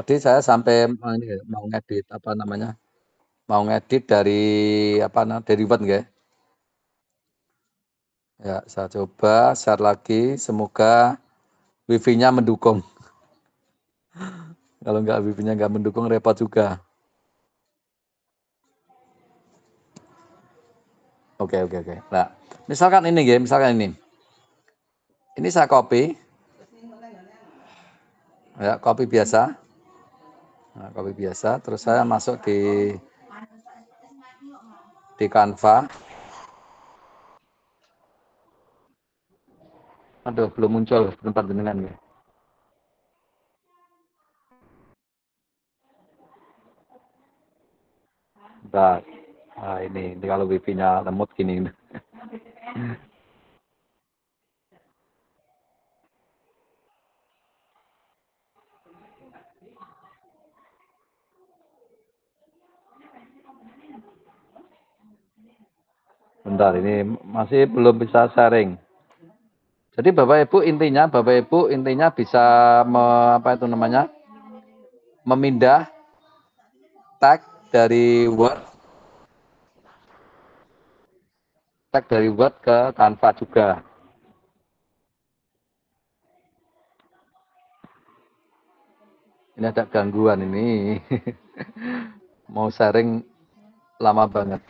Tadi saya sampai mau ngedit apa namanya? Mau ngedit dari apa dari Word nggih. Ya, saya coba share lagi, semoga wifi-nya mendukung. Kalau nggak wifi-nya nggak mendukung repot juga. Oke. Nah, misalkan ini nggih, misalkan ini. Ini saya copy. Ya, copy biasa. Nah, copy biasa, terus saya masuk di Canva. Aduh, belum muncul tempat jenengan ya. Bentar. Nah, ini kalau wifi-nya lemot gini. Bentar, ini masih belum bisa sharing. Jadi Bapak Ibu intinya bisa apa itu namanya? Memindah tag dari Word ke Canva juga. Ini ada gangguan ini. Mau sharing lama banget.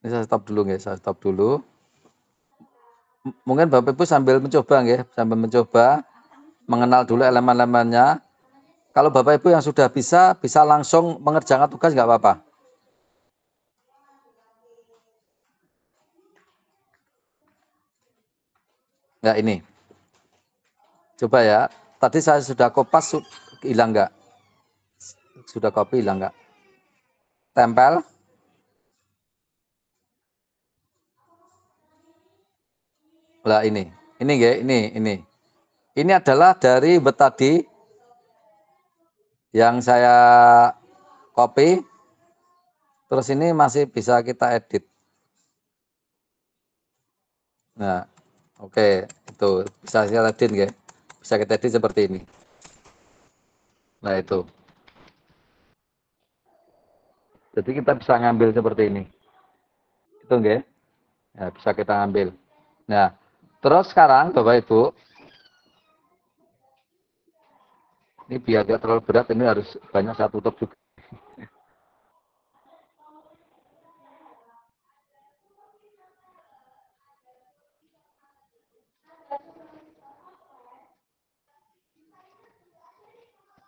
Ini saya stop dulu ya, saya stop dulu. Mungkin Bapak Ibu sambil mencoba mengenal dulu elemen-elemennya. Kalau Bapak Ibu yang sudah bisa langsung mengerjakan tugas nggak apa-apa. Nggak ini. Coba ya. Tadi saya sudah kopas, hilang nggak? Sudah copy, hilang nggak? Tempel. Lah ini nggih, ini. Ini adalah dari Word tadi yang saya copy. Terus ini masih bisa kita edit. Nah, oke, itu bisa kita edit nggih. Bisa kita edit seperti ini. Nah, itu. Jadi kita bisa ngambil seperti ini. Itu nggih. Ya, bisa kita ambil. Nah, terus sekarang Bapak Ibu, ini biar tidak terlalu berat, ini harus banyak saya tutup juga.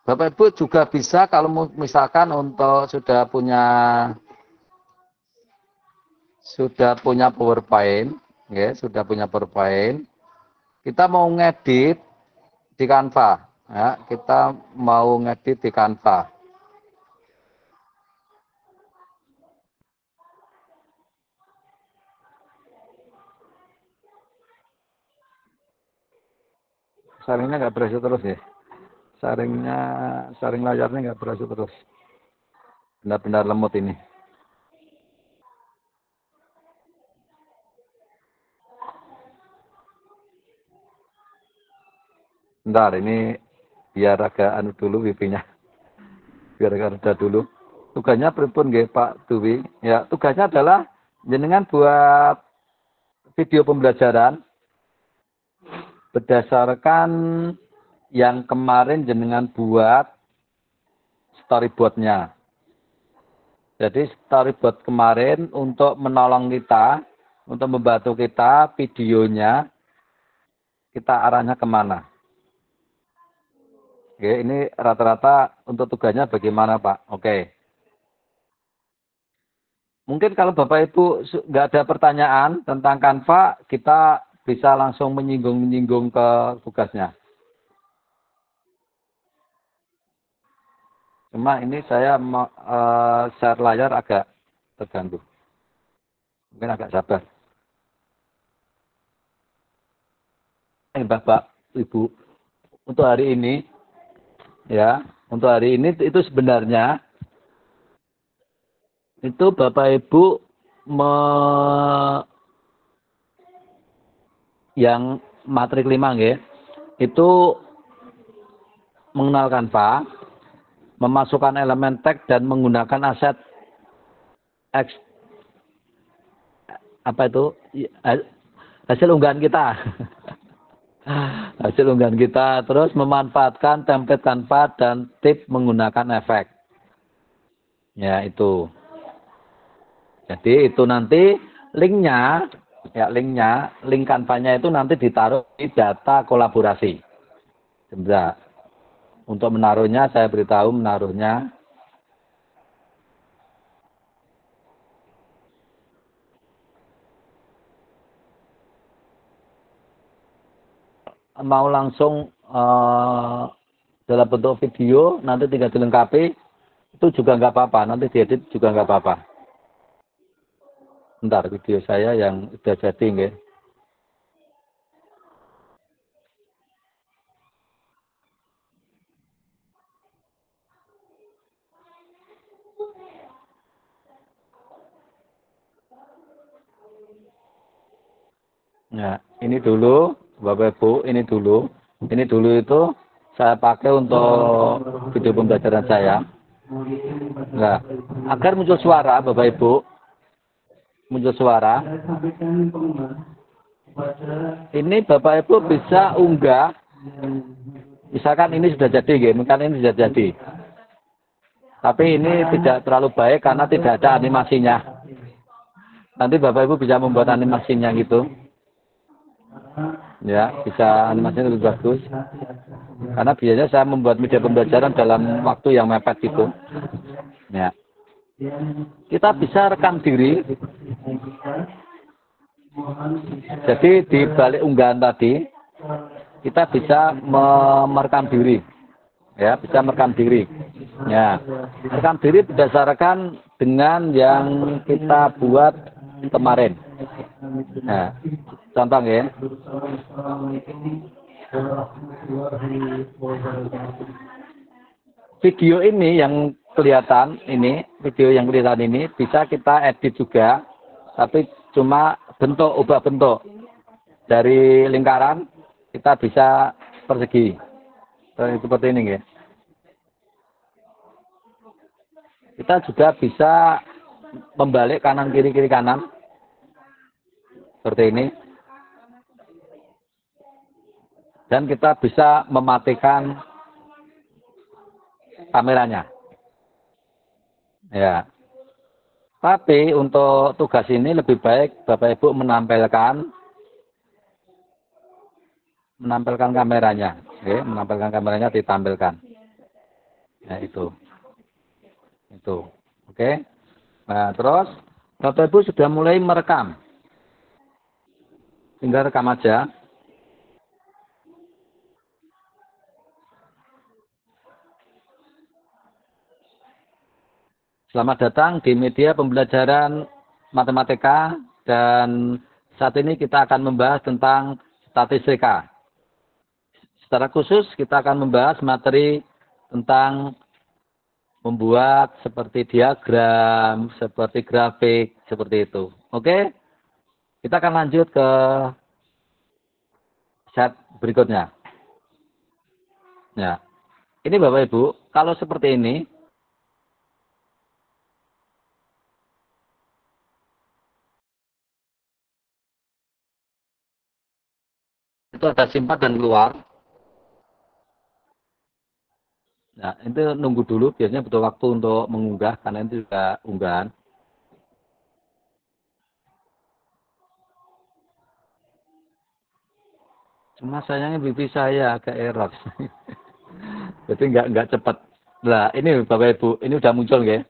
Bapak Ibu juga bisa kalau misalkan untuk sudah punya PowerPoint, ya, sudah punya PowerPoint, kita mau ngedit di Canva, ya, kita mau ngedit di Canva. Sharingnya nggak berhasil terus ya. Sharing layarnya nggak berhasil terus. Benar-benar lemot ini. Bentar, ini biar agak anu dulu wifi-nya. Biar agak reda dulu. Tugasnya pripun nggih Pak Dwi? Ya, tugasnya adalah jenengan buat video pembelajaran berdasarkan yang kemarin jenengan buat storyboardnya. Jadi storyboard kemarin untuk menolong kita, untuk membantu kita videonya, kita arahnya kemana. Oke, ini rata-rata untuk tugasnya bagaimana Pak? Oke. Mungkin kalau Bapak Ibu nggak ada pertanyaan tentang Canva, kita bisa langsung menyinggung ke tugasnya. Cuma ini saya share layar agak terganggu. Mungkin agak sabar. Bapak, Ibu, untuk hari ini, ya, untuk hari ini itu sebenarnya itu Bapak Ibu yang materi kelima nggih, itu mengenal Canva, memasukkan elemen teks dan menggunakan aset X, apa itu hasil unggahan kita. Hasil unggahan kita, terus memanfaatkan template Canva dan tip menggunakan efek. Ya, itu. Jadi itu nanti linknya, link Canva-nya itu nanti ditaruh di data kolaborasi. Sebentar. Untuk menaruhnya, saya beritahu menaruhnya. Mau langsung dalam bentuk video, nanti tinggal dilengkapi, itu juga nggak apa-apa. Nanti diedit juga nggak apa-apa. Bentar, video saya yang sudah jadi, nggih. Nah, ini dulu, Bapak Ibu, ini dulu. Ini dulu itu saya pakai untuk video pembelajaran saya. Nah, agar muncul suara, Bapak Ibu, muncul suara. Ini Bapak Ibu bisa unggah. Misalkan ini sudah jadi, misalkan ini sudah jadi. Tapi ini tidak terlalu baik karena tidak ada animasinya. Nanti Bapak Ibu bisa membuat animasinya gitu. Ya, bisa animasinya lebih bagus. Karena biasanya saya membuat media pembelajaran dalam waktu yang mepet gitu. Ya. Kita bisa rekam diri. Jadi di balik unggahan tadi, kita bisa merekam diri. Ya, bisa merekam diri. Ya, rekam diri berdasarkan dengan yang kita buat kemarin. Nah, contoh ya. Video ini yang kelihatan ini, video yang kelihatan ini bisa kita edit juga, tapi cuma bentuk, ubah bentuk. Dari lingkaran kita bisa persegi. Seperti ini ya. Kita juga bisa membalik kanan kiri kiri kanan. Seperti ini. Dan kita bisa mematikan kameranya. Ya. Tapi untuk tugas ini lebih baik Bapak Ibu menampilkan kameranya. Oke, menampilkan kameranya ditampilkan. Ya, itu. Oke. Nah, terus Bapak Ibu sudah mulai merekam. Tinggal rekam aja. Selamat datang di media pembelajaran matematika dan saat ini kita akan membahas tentang statistika. Secara khusus kita akan membahas materi tentang membuat seperti diagram, seperti grafik, seperti itu. Oke? Kita akan lanjut ke set berikutnya. Ya. Ini Bapak Ibu, kalau seperti ini itu ada simpan dan keluar. Nah, itu nunggu dulu, biasanya butuh waktu untuk mengunggah, karena itu juga unggahan. Cuma sayangnya wifi saya agak error. Jadi nggak cepat. Nah, ini Bapak Ibu, ini udah muncul nggih?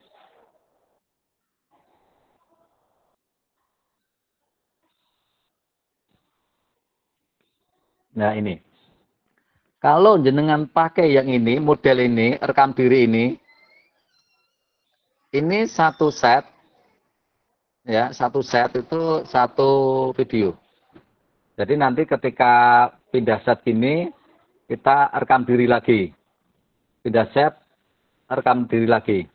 Nah, ini. Kalau jenengan pakai yang ini, model ini, rekam diri ini satu set, ya, satu set itu satu video. Jadi nanti ketika pindah set gini, kita rekam diri lagi. Pindah set, rekam diri lagi.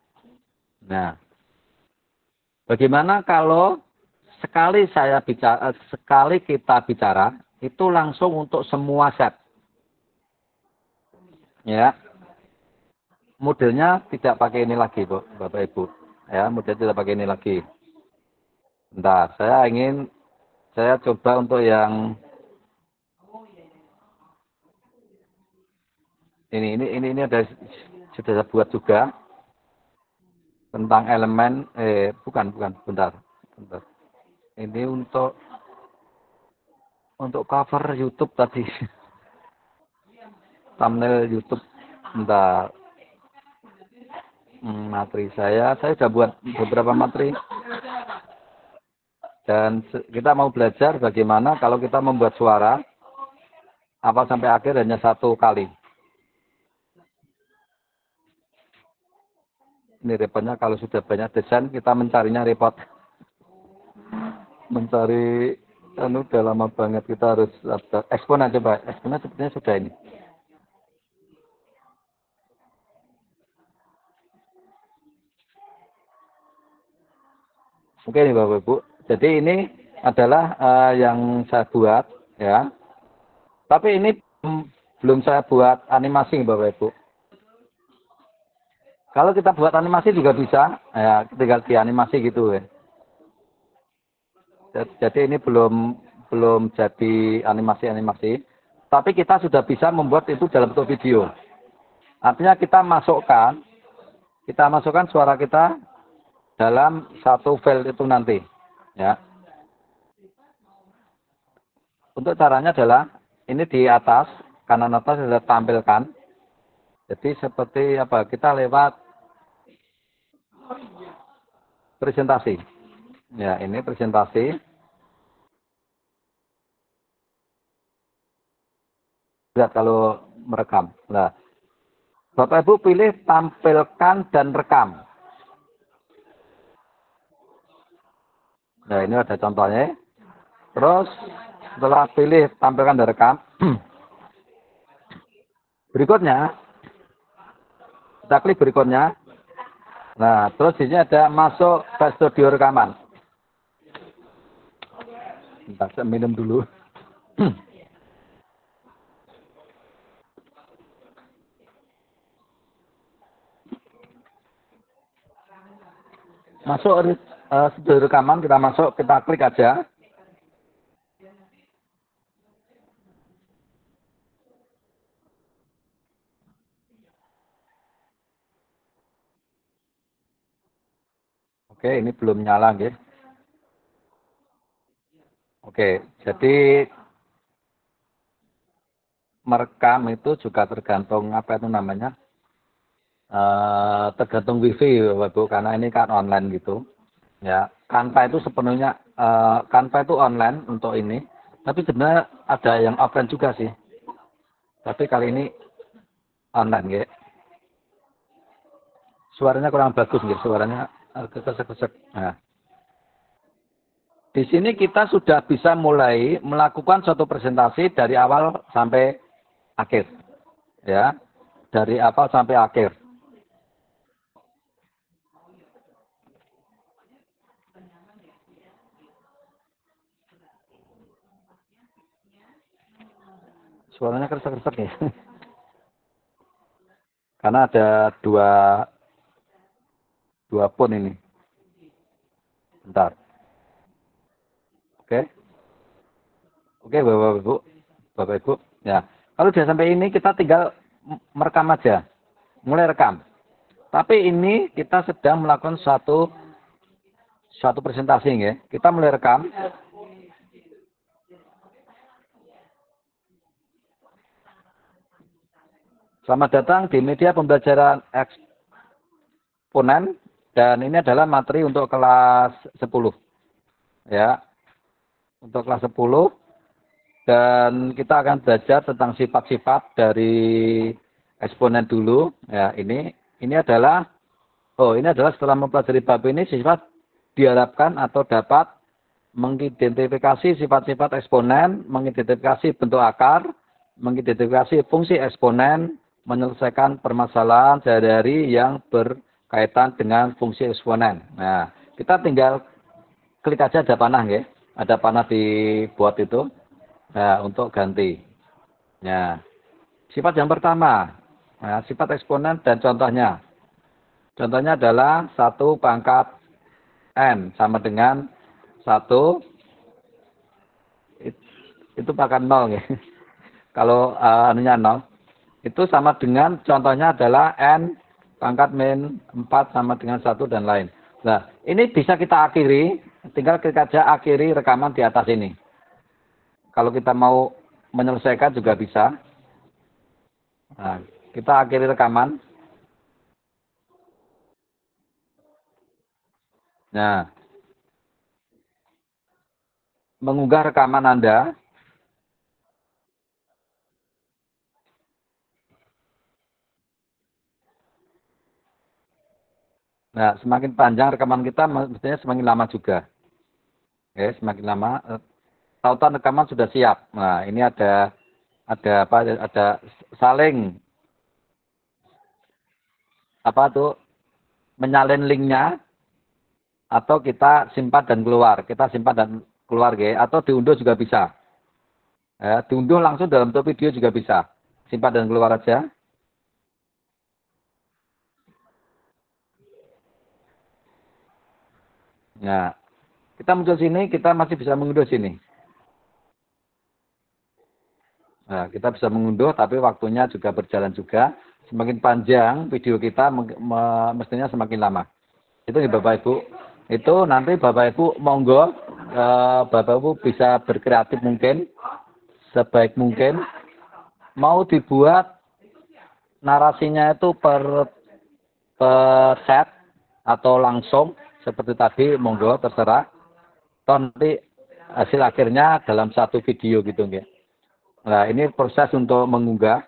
Nah, Bagaimana kalau sekali kita bicara itu langsung untuk semua set, ya. Modelnya tidak pakai ini lagi, Bu, Bapak Ibu. Ya, model tidak pakai ini lagi. Bentar, saya coba untuk yang ini ada sudah saya buat juga tentang elemen bukan, bentar. Ini untuk cover YouTube tadi. Thumbnail YouTube. Bentar. Materi saya sudah buat beberapa materi. Dan kita mau belajar bagaimana kalau kita membuat suara awal sampai akhir hanya satu kali. Ini repotnya kalau sudah banyak desain kita mencarinya repot. Mencari udah lama banget, kita harus eksponen coba. Eksponen sepertinya sudah ini. Oke nih Bapak Ibu. Jadi ini adalah yang saya buat ya. Tapi ini belum saya buat animasi Bapak Ibu. Kalau kita buat animasi juga bisa, ya tinggal di animasi gitu ya. Jadi ini belum jadi animasi. Tapi kita sudah bisa membuat itu dalam bentuk video. Artinya kita masukkan suara kita dalam satu file itu nanti, ya. Untuk caranya adalah ini di atas, kanan atas sudah tampilkan. Jadi seperti apa? Kita lewat presentasi. Ya, ini presentasi. Lihat kalau merekam. Nah, Bapak Ibu pilih tampilkan dan rekam. Nah, ini ada contohnya. Terus setelah pilih tampilkan dan rekam, berikutnya kita klik berikutnya. Nah, terus di sini ada masuk ke studio rekaman. Bentar, saya minum dulu. Masuk studio rekaman, kita masuk, kita klik aja. Oke, ini belum nyala, guys. Oke, jadi merekam itu juga tergantung apa itu namanya, tergantung wifi, Bapak Ibu, karena ini kan online gitu. Ya, Canva itu sepenuhnya Canva itu online untuk ini, tapi sebenarnya ada yang offline juga sih. Tapi kali ini online, guys. Suaranya kurang bagus, guys. Suaranya kesek-kesek. Nah. Di sini kita sudah bisa mulai melakukan suatu presentasi dari awal sampai akhir. Ya. Dari awal sampai akhir. Suaranya kresek-kresek ya. Karena ada dua pun ini. Bentar. Oke, Bapak Ibu. Ya. Kalau sudah sampai ini kita tinggal merekam aja. Mulai rekam. Tapi ini kita sedang melakukan suatu presentasi ya. Kita mulai rekam. Selamat datang di media pembelajaran eksponen dan ini adalah materi untuk kelas 10. Ya. Untuk kelas 10 dan kita akan belajar tentang sifat-sifat dari eksponen dulu. Ya, ini adalah setelah mempelajari bab ini sifat diharapkan atau dapat mengidentifikasi sifat-sifat eksponen, mengidentifikasi bentuk akar, mengidentifikasi fungsi eksponen, menyelesaikan permasalahan sehari-hari yang berkaitan dengan fungsi eksponen. Nah, Kita tinggal klik aja ada panah nggih. Ada panah di board itu. Nah, untuk ganti. Ya. Sifat yang pertama. Nah, sifat eksponen dan contohnya. Contohnya adalah 1 pangkat N sama dengan 1 itu pangkat 0 ya. Kalau anunya 0 itu sama dengan contohnya adalah N pangkat min 4 sama dengan 1 dan lain. Nah, ini bisa kita akhiri, tinggal klik aja akhiri rekaman di atas ini. Kalau kita mau menyelesaikan juga bisa. Nah, kita akhiri rekaman. Nah, mengunggah rekaman Anda. Nah, semakin panjang rekaman kita, mestinya semakin lama juga. Oke, semakin lama. Tautan rekaman sudah siap. Nah, ini ada apa? Ada saling apa tuh menyalin linknya atau kita simpan dan keluar. Kita simpan dan keluar, atau diunduh juga bisa. Ya, diunduh langsung dalam bentuk video juga bisa. Simpan dan keluar aja. Nah, kita muncul sini, kita masih bisa mengunduh sini. Nah, kita bisa mengunduh, tapi waktunya juga berjalan juga. Semakin panjang video kita, mestinya semakin lama. Itu ya Bapak Ibu. Itu nanti Bapak Ibu monggo, Bapak Ibu bisa berkreatif mungkin, sebaik mungkin. Mau dibuat narasinya itu per set atau langsung, seperti tadi, monggo terserah. Toh nanti hasil akhirnya dalam satu video gitu ya. Nah, ini proses untuk mengunggah.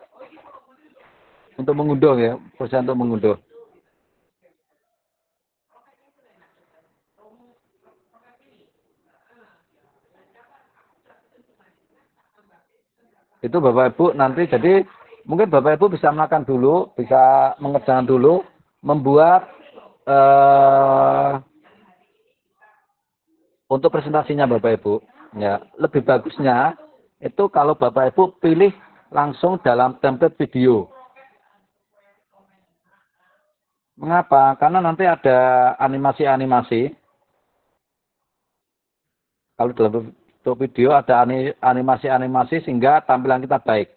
Untuk mengunduh ya, proses untuk mengunduh. Itu Bapak Ibu nanti, jadi mungkin Bapak Ibu bisa melakukan dulu, bisa mengerjakan dulu, membuat untuk presentasinya Bapak Ibu. Ya, lebih bagusnya itu kalau Bapak Ibu pilih langsung dalam template video. Mengapa? Karena nanti ada animasi-animasi. Kalau dalam bentuk video ada animasi-animasi sehingga tampilan kita baik.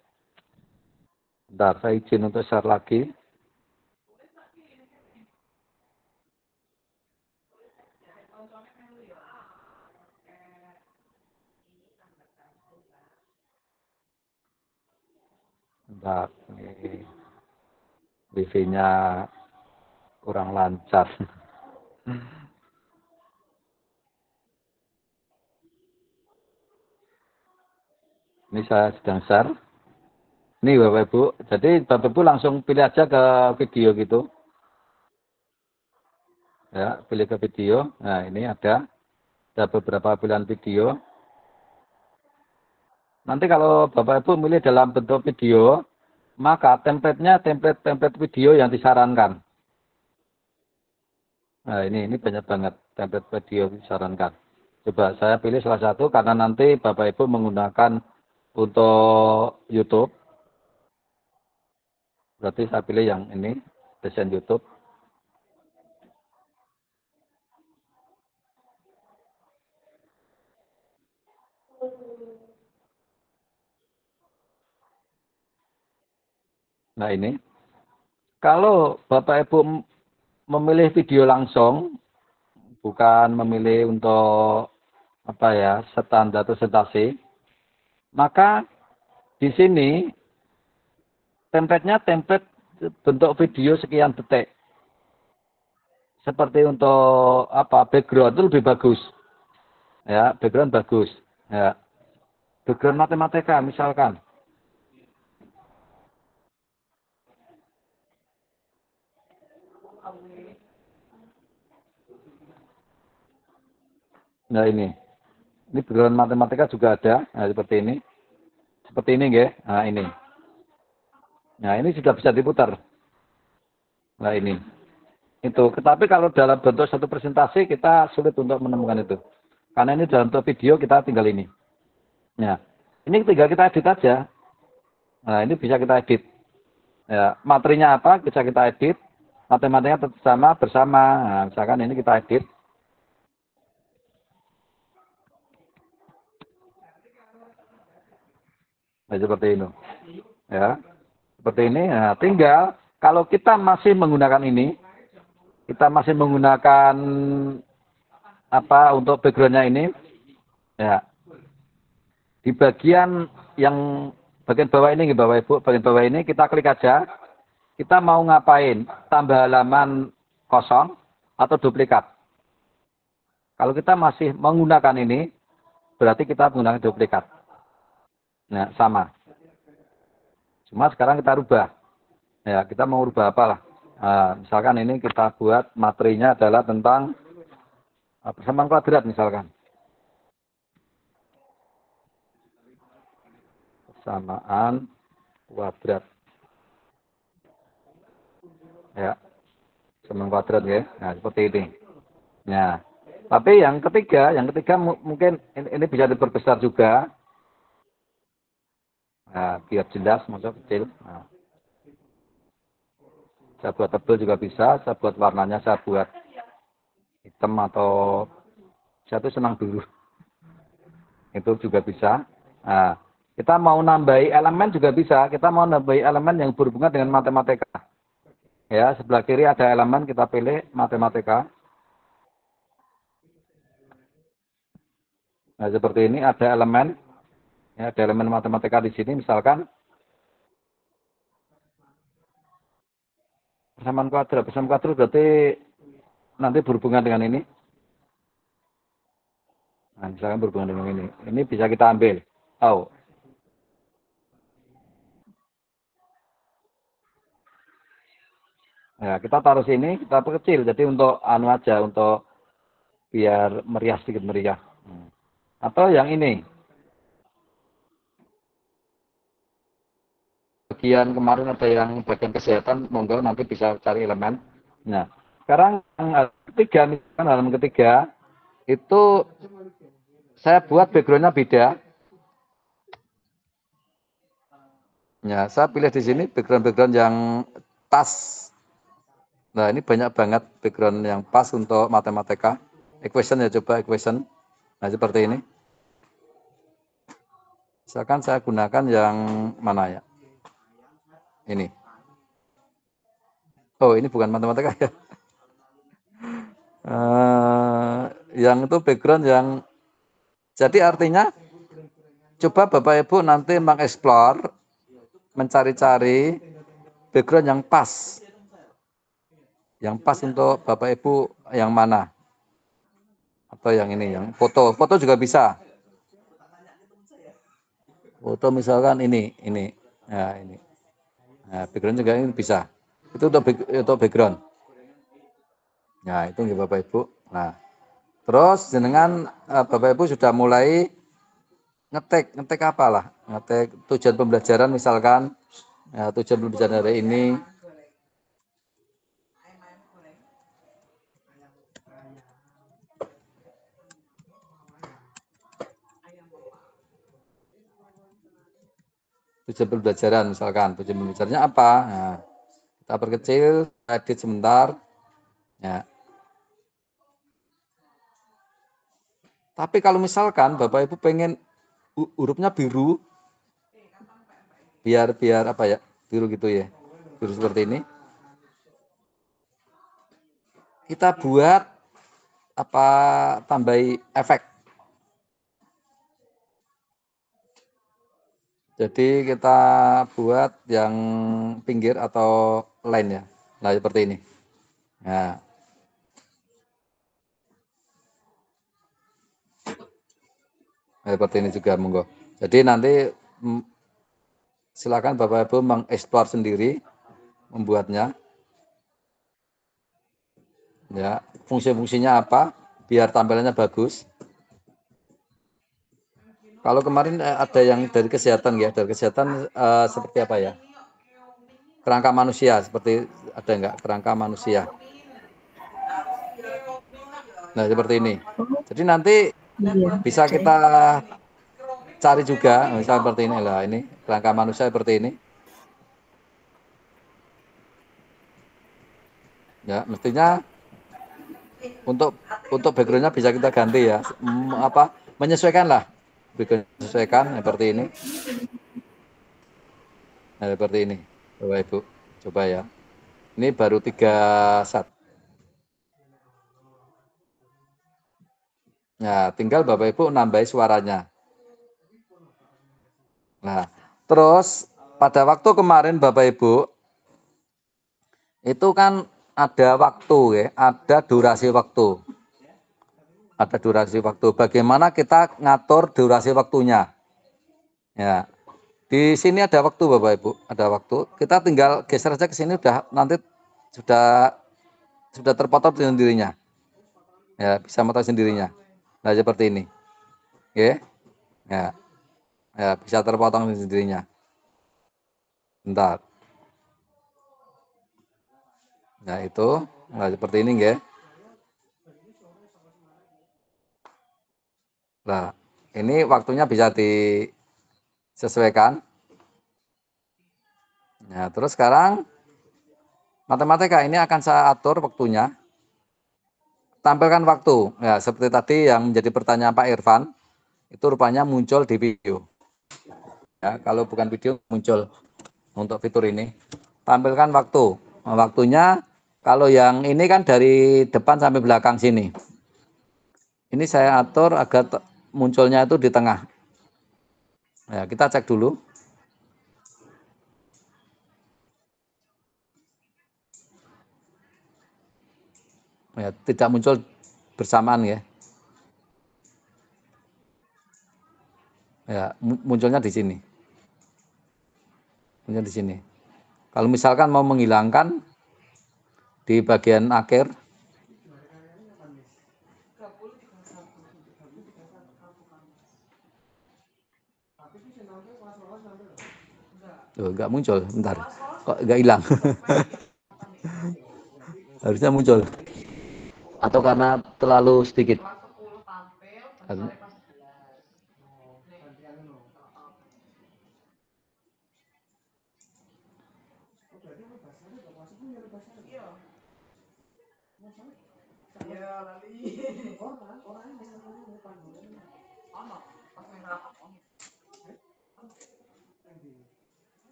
Bentar, saya izin untuk share lagi. Bentar, ini wifi-nya kurang lancar. Ini saya sedang share. Ini Bapak Ibu. Jadi Bapak Ibu langsung pilih aja ke video gitu. Ya, pilih ke video. Nah, ini ada beberapa pilihan video. Nanti kalau Bapak Ibu milih dalam bentuk video, maka template-nya template video yang disarankan. Nah, ini banyak banget template video yang disarankan. Coba saya pilih salah satu karena nanti Bapak Ibu menggunakan untuk YouTube. Berarti saya pilih yang ini, desain YouTube. Nah, ini. Kalau Bapak Ibu memilih video langsung, bukan memilih untuk apa ya, standar presentasi, maka di sini template-nya template bentuk video sekian detik. Seperti untuk apa, background itu lebih bagus. Ya, background bagus. Ya. Background matematika misalkan. Nah, ini background matematika juga ada. Nah, seperti ini. Seperti ini, nggih. Nah, ini. Nah, ini sudah bisa diputar. Nah, ini. Itu. Tetapi kalau dalam bentuk satu presentasi kita sulit untuk menemukan itu. Karena ini dalam bentuk video kita tinggal ini. Ya. Ini tinggal kita edit aja. Nah, ini bisa kita edit. Ya, materinya apa bisa kita edit. Matematikanya tetap sama bersama. Nah, misalkan ini kita edit. Nah, seperti ini. Ya. Seperti ini. Nah, tinggal kalau kita masih menggunakan ini, kita masih menggunakan apa untuk backgroundnya ini, ya di bagian yang bagian bawah ini, Bapak Ibu, bagian bawah ini kita klik aja. Kita mau ngapain? Tambah halaman kosong atau duplikat. Kalau kita masih menggunakan ini, berarti kita menggunakan duplikat. Nah, sama. Cuma sekarang kita rubah. Ya, kita mau rubah apalah. Nah, misalkan ini kita buat materinya adalah tentang persamaan kuadrat misalkan. Persamaan kuadrat. Ya. Persamaan kuadrat ya. Nah, seperti ini. Nah, tapi yang ketiga mungkin ini bisa diperbesar juga. Nah, biar jelas, maksudnya kecil. Nah. Saya buat tebal juga bisa, saya buat warnanya, saya buat hitam atau saya tuh senang biru. Itu juga bisa. Nah, kita mau nambahi elemen juga bisa. Kita mau nambahi elemen yang berhubungan dengan matematika. Ya, sebelah kiri ada elemen, kita pilih matematika. Nah, seperti ini ada elemen. Ya, ada elemen matematika di sini misalkan persamaan kuadrat. Persamaan kuadrat berarti nanti berhubungan dengan ini. Nah, misalkan berhubungan dengan ini. Ini bisa kita ambil. Oh. Nah, kita taruh sini, kita perkecil. Jadi untuk anu aja, untuk biar meriah sedikit meriah. Atau yang ini. Bagian kemarin ada yang bagian kesehatan, monggo nanti bisa cari elemen. Nah, sekarang yang ketiga, misalkan halaman ketiga, itu saya buat backgroundnya beda. Ya, saya pilih di sini background-background yang pas. Nah, ini banyak banget background yang pas untuk matematika. Equation ya, coba equation. Nah, seperti ini. Misalkan saya gunakan yang mana ya? Ini. Oh, ini bukan matematika ya. Yang itu background yang jadi artinya coba Bapak Ibu nanti mengeksplor, mencari-cari background yang pas. Yang pas untuk Bapak Ibu yang mana? Atau yang ini, yang foto. Foto juga bisa. Foto misalkan ini. Nah, ini. Nah, background juga ini bisa. Itu untuk background. Nah, itu Bapak Ibu. Nah, terus dengan Bapak Ibu sudah mulai ngetik apalah, ngetik tujuan pembelajaran misalkan, ya, tujuan pembelajaran hari ini. Tujuan pembelajaran misalkan, tujuan pembelajarannya apa? Nah, kita perkecil, edit sebentar. Ya. Tapi kalau misalkan Bapak Ibu pengen hurufnya biru, biar apa ya, biru gitu ya, biru seperti ini. Kita buat apa, tambahi efek. Jadi kita buat yang pinggir atau line ya. Nah, seperti ini. Nah, seperti ini juga monggo. Jadi nanti silakan Bapak Ibu mengeksplor sendiri, membuatnya. Ya, fungsi-fungsinya apa? Biar tampilannya bagus. Kalau kemarin ada yang dari kesehatan ya, dari kesehatan seperti apa ya? Kerangka manusia, seperti ada enggak kerangka manusia? Nah, seperti ini. Oh, Jadi nanti iya, bisa oke. kita cari juga, misalnya seperti ini lah, ini kerangka manusia seperti ini. Ya, mestinya untuk backgroundnya bisa kita ganti ya, menyesuaikan lah, menyesuaikan seperti ini. Nah, seperti ini, Bapak Ibu, coba ya. Ini baru 3 set. Nah, tinggal Bapak Ibu nambahi suaranya. Nah, terus pada waktu kemarin Bapak Ibu itu kan ada waktu ya, ada durasi waktu. Ada durasi waktu. Bagaimana kita ngatur durasi waktunya? Ya. Di sini ada waktu Bapak Ibu, ada waktu. Kita tinggal geser aja ke sini udah nanti sudah sudah terpotong dengan sendirinya. Ya, bisa motong sendirinya. Nah, seperti ini. Oke. Ya. Ya, bisa terpotong dengan sendirinya. Bentar. Nah, itu. Nah, seperti ini ya. Nah, ini waktunya bisa disesuaikan. Nah, terus sekarang matematika ini akan saya atur waktunya. Tampilkan waktu. Ya, seperti tadi yang menjadi pertanyaan Pak Irfan, itu rupanya muncul di video. Ya, kalau bukan video muncul untuk fitur ini. Tampilkan waktu. Nah, waktunya kalau yang ini kan dari depan sampai belakang sini. Ini saya atur agar munculnya itu di tengah. Ya, kita cek dulu. Ya, tidak muncul bersamaan ya. Ya, munculnya di sini. Munculnya di sini. Kalau misalkan mau menghilangkan di bagian akhir, tuh nggak muncul. Bentar, kok nggak hilang? Harusnya muncul. Atau karena terlalu sedikit?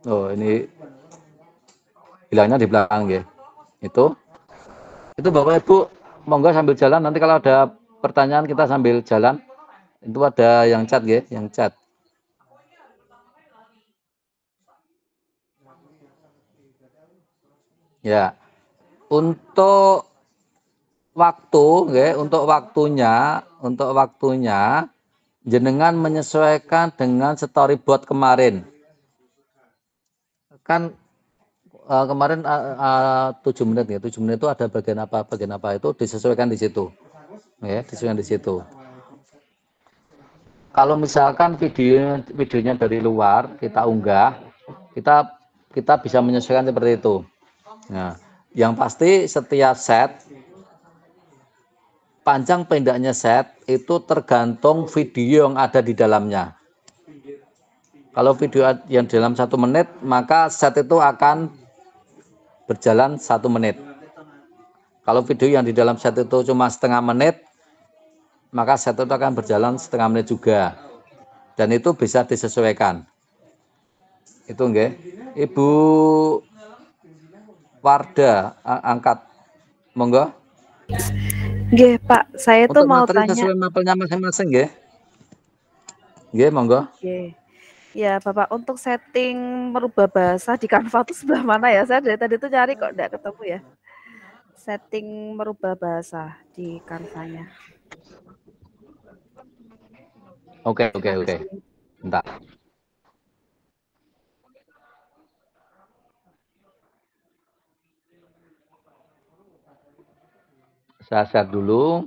Oh, ini hilangnya di belakang ya. Itu Bapak Ibu monggo sambil jalan, nanti kalau ada pertanyaan kita sambil jalan. Itu ada yang chat ya, yang chat. Ya. Untuk waktu ya, untuk waktunya jenengan menyesuaikan dengan storyboard kemarin. Kan kemarin 7 menit ya, 7 menit itu ada bagian apa itu disesuaikan di situ. Ya, disesuaikan di situ. Kalau misalkan videonya dari luar kita unggah, kita kita bisa menyesuaikan seperti itu. Nah, yang pasti setiap set panjang pendeknya set itu tergantung video yang ada di dalamnya. Kalau video yang dalam 1 menit, maka set itu akan berjalan 1 menit. Kalau video yang di dalam set itu cuma setengah menit, maka set itu akan berjalan setengah menit juga. Dan itu bisa disesuaikan. Itu enggak? Ibu Warda angkat. Monggo. Nggih, Pak, saya tuh Untuk mau materi tanya. sesuai mapelnya masing-masing nggih. Nggih, monggo. Oke. Ya, Bapak, untuk setting merubah bahasa di Canva itu sebelah mana ya? Saya dari tadi tuh cari kok enggak ketemu ya. Setting merubah bahasa di Canva-nya. Oke, oke, Sebelah oke. sini. Bentar. Saya share dulu.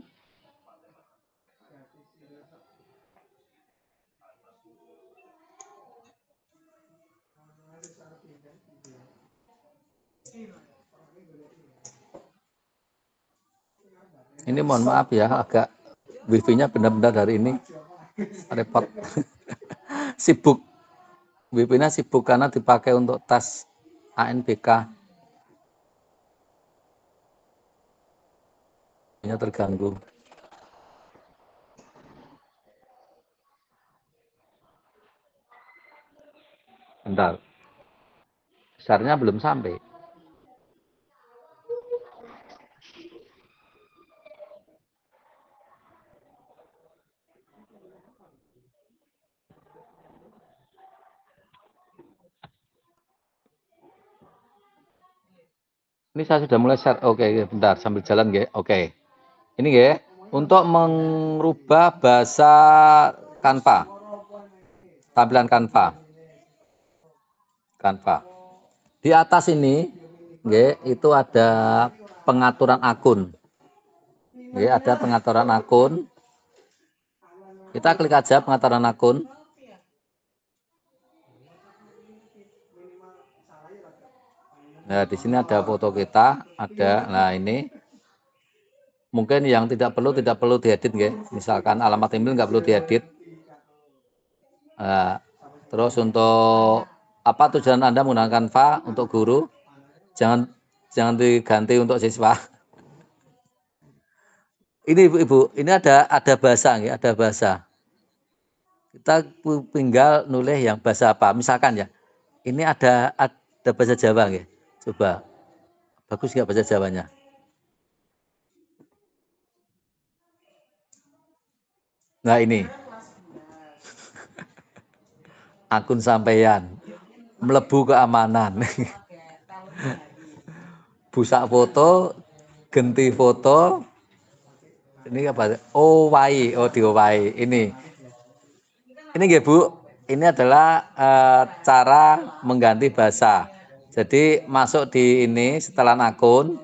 Ini mohon maaf ya, agak wifi-nya benar-benar hari ini repot. Sibuk. Wifi-nya sibuk karena dipakai untuk tes ANBK. Nya terganggu. Bentar. Besarnya belum sampai. Ini saya sudah mulai share. Oke, bentar sambil jalan, nggih. Oke. Ini nggih, untuk merubah bahasa Canva. Tampilan Canva. Canva. Di atas ini, nggih, itu ada pengaturan akun. Nggih, ada pengaturan akun. Kita klik aja pengaturan akun. Nah, di sini ada foto kita, ada. Nah, ini mungkin yang tidak perlu diedit, nggih. Misalkan alamat email nggak perlu diedit. Nah, terus untuk apa tujuan Anda menggunakan Canva untuk guru? Jangan diganti untuk siswa. Ini Ibu, ini ada bahasa, nggih, ada bahasa. Kita tinggal nulis yang bahasa apa? Misalkan ya, ini ada bahasa Jawa, nggih. Coba, bagus nggak bahasa Jawanya? Nah ini, akun sampeyan, melebu keamanan. Busak foto, genti foto, ini apa? Owai, oh diowai. Ini nggih Bu, ini adalah cara mengganti bahasa. Jadi masuk di ini setelan akun,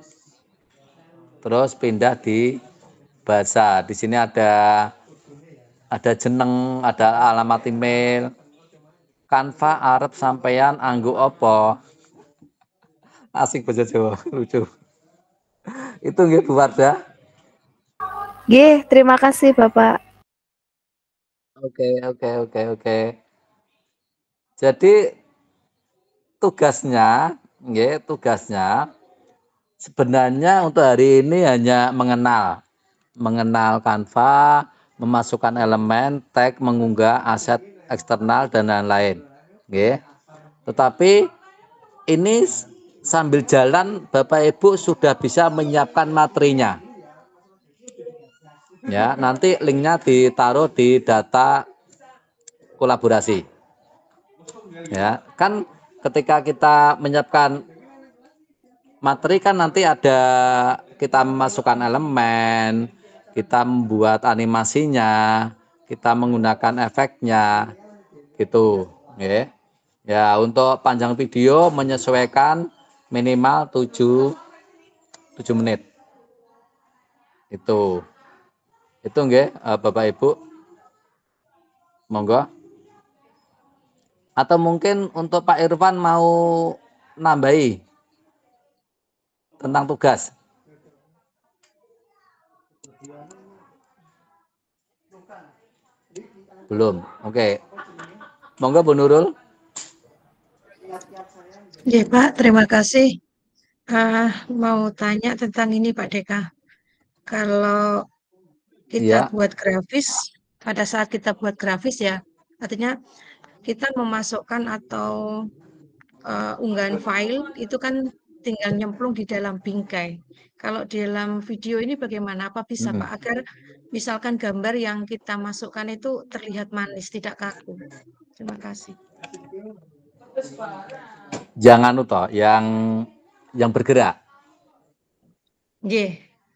terus pindah di bahasa. Di sini ada jeneng, ada alamat email. Canva arep sampeyan anggo apa? Asik bahasa Jawa, lucu. Itu nggih Bu Wardah. Nggih, terima kasih Bapak. Oke. Jadi tugasnya sebenarnya untuk hari ini hanya mengenal Canva, memasukkan elemen, tag, mengunggah aset eksternal dan lain-lain. Nggih. Tetapi ini sambil jalan Bapak Ibu sudah bisa menyiapkan materinya. Ya, nanti linknya ditaruh di data kolaborasi. Ya, kan ketika kita menyiapkan materi kan nanti ada kita memasukkan elemen, kita membuat animasinya, kita menggunakan efeknya, gitu. Ya, untuk panjang video menyesuaikan minimal 7 menit. Itu nggih Bapak Ibu. Monggo. Atau mungkin untuk Pak Irfan mau nambahi tentang tugas? Belum. Oke. Monggo Bu Nurul. Ya Pak, terima kasih. Mau tanya tentang ini Pak Deka. Kalau kita Iya. buat grafis, pada saat kita buat grafis ya, artinya kita memasukkan atau unggahan file itu kan tinggal nyemplung di dalam bingkai. Kalau di dalam video ini bagaimana? Apa bisa Pak agar misalkan gambar yang kita masukkan itu terlihat manis, tidak kaku? Terima kasih. Jangan utoh yang bergerak.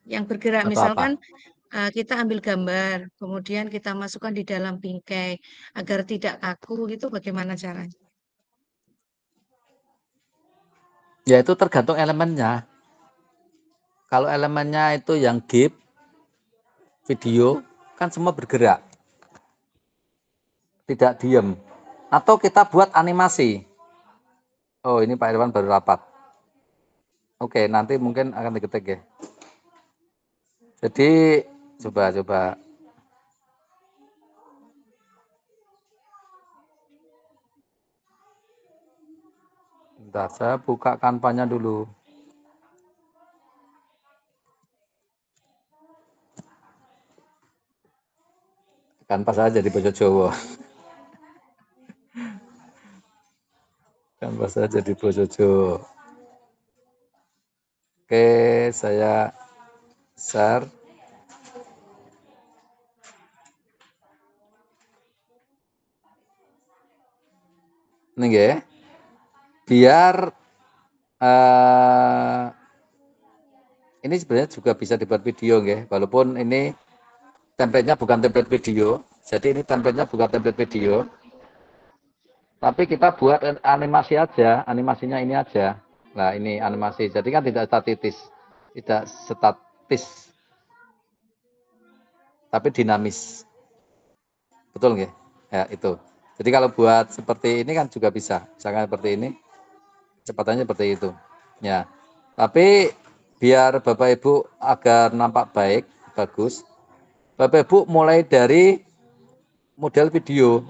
Yang bergerak. Atau Misalkan apa? kita ambil gambar, kemudian kita masukkan di dalam bingkai agar tidak kaku, gitu bagaimana caranya? Ya itu tergantung elemennya. Kalau elemennya itu yang GIF, video, kan semua bergerak. Tidak diem. Atau kita buat animasi. Oh ini Pak Irwan baru rapat. Oke, nanti mungkin akan diketik ya. Jadi coba. Bentar, saya buka kanvanya dulu. Kanva saya jadi bahasa Jawa. Kanva saya jadi bahasa Jawa. Oke, saya share. Ini ya. Biar ini sebenarnya juga bisa dibuat video ya, walaupun ini template-nya bukan template video. Jadi ini template-nya bukan template video. Tapi kita buat animasi aja, animasinya ini aja. Nah, ini animasi. Jadi kan tidak statis. Tidak statis. Tapi dinamis. Betul nggak? Ya, itu. Jadi kalau buat seperti ini kan juga bisa. Misalkan seperti ini. Kecepatannya seperti itu. Ya. Tapi biar Bapak Ibu agar nampak baik, bagus. Bapak Ibu mulai dari model video,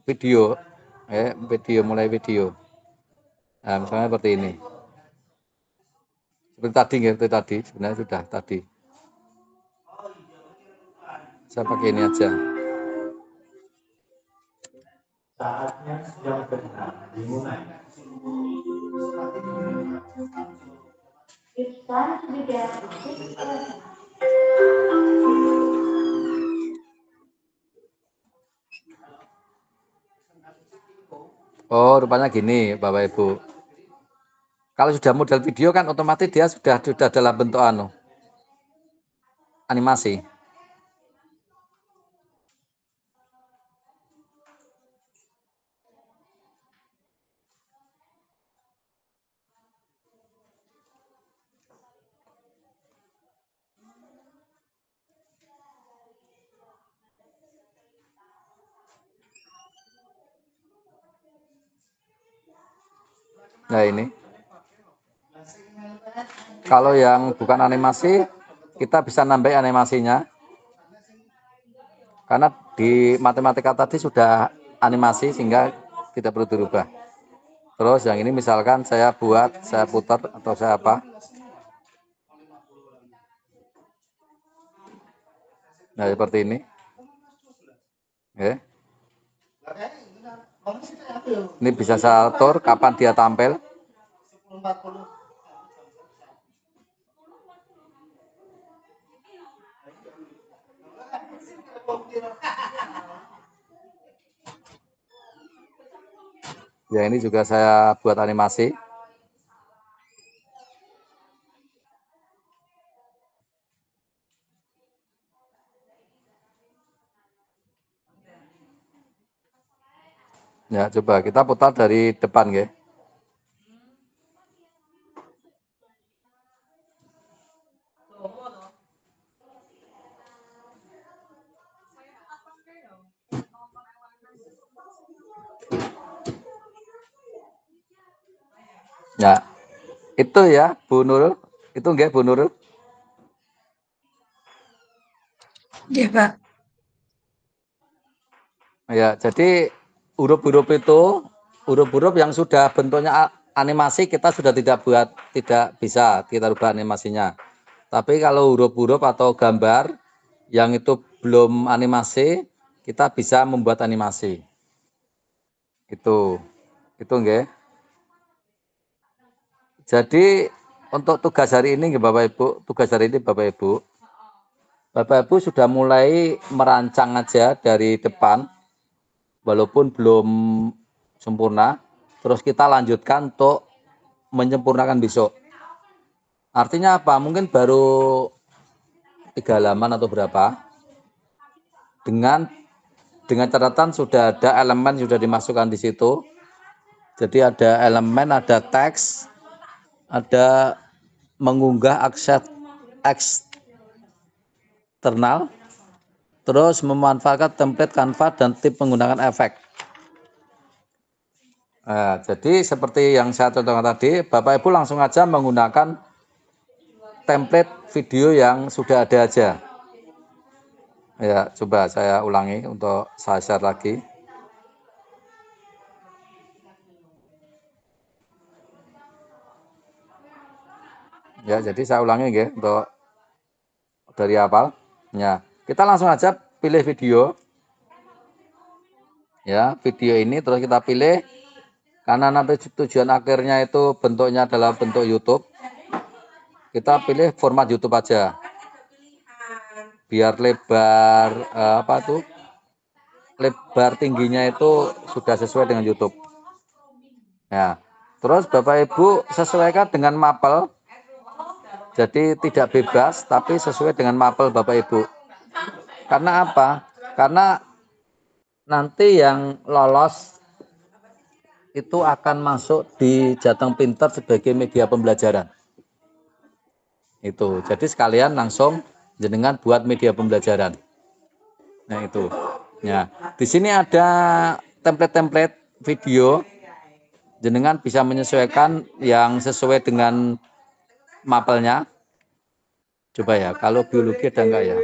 video, mulai video. Nah, misalnya seperti ini. Seperti tadi, sebenarnya sudah tadi. Saya pakai ini aja. Saatnya yang benar dimulai. Oh, rupanya gini, Bapak Ibu. Kalau sudah model video kan otomatis dia sudah dalam bentuk animasi. Nah ini. Kalau yang bukan animasi, kita bisa nambah animasinya. Karena di matematika tadi sudah animasi sehingga tidak perlu dirubah. Terus yang ini misalkan saya putar atau saya apa. Nah seperti ini. Ini bisa saya atur kapan dia tampil. Ya ini juga saya buat animasi. Ya coba kita putar dari depan ya. Ya, itu ya Bu Nurul, itu enggak Bu Nurul? Iya, Pak. Ya, jadi huruf-huruf itu, huruf-huruf yang sudah bentuknya animasi kita sudah tidak bisa kita rubah animasinya. Tapi kalau huruf-huruf atau gambar yang itu belum animasi, kita bisa membuat animasi. Itu enggak? Jadi untuk tugas hari ini Bapak Ibu, Bapak Ibu sudah mulai merancang aja dari depan, walaupun belum sempurna, terus kita lanjutkan untuk menyempurnakan besok. Artinya apa? Mungkin baru 3 halaman atau berapa, dengan catatan sudah ada elemen sudah dimasukkan di situ. Jadi ada elemen, ada teks, ada mengunggah akses eksternal, terus memanfaatkan template Canva dan tip menggunakan efek. Nah, jadi seperti yang saya contohkan tadi, Bapak Ibu langsung aja menggunakan template video yang sudah ada aja. Ya, coba saya ulangi untuk saya share lagi. Ya, jadi saya ulangi ya untuk dari awal. Ya, kita langsung aja pilih video. Ya, video ini terus kita pilih karena nanti tujuan akhirnya itu bentuknya adalah bentuk YouTube. Kita pilih format YouTube aja. Biar lebar apa tuh? Lebar tingginya itu sudah sesuai dengan YouTube. Ya. Terus Bapak Ibu sesuaikan dengan mapel. Jadi tidak bebas tapi sesuai dengan mapel Bapak Ibu. Karena apa? Karena nanti yang lolos itu akan masuk di Jateng Pinter sebagai media pembelajaran. Itu. Jadi sekalian langsung jenengan buat media pembelajaran. Nah, itu. Ya, di sini ada template-template video. Jenengan bisa menyesuaikan yang sesuai dengan mapelnya. Coba ya, kalau biologi ada enggak ya?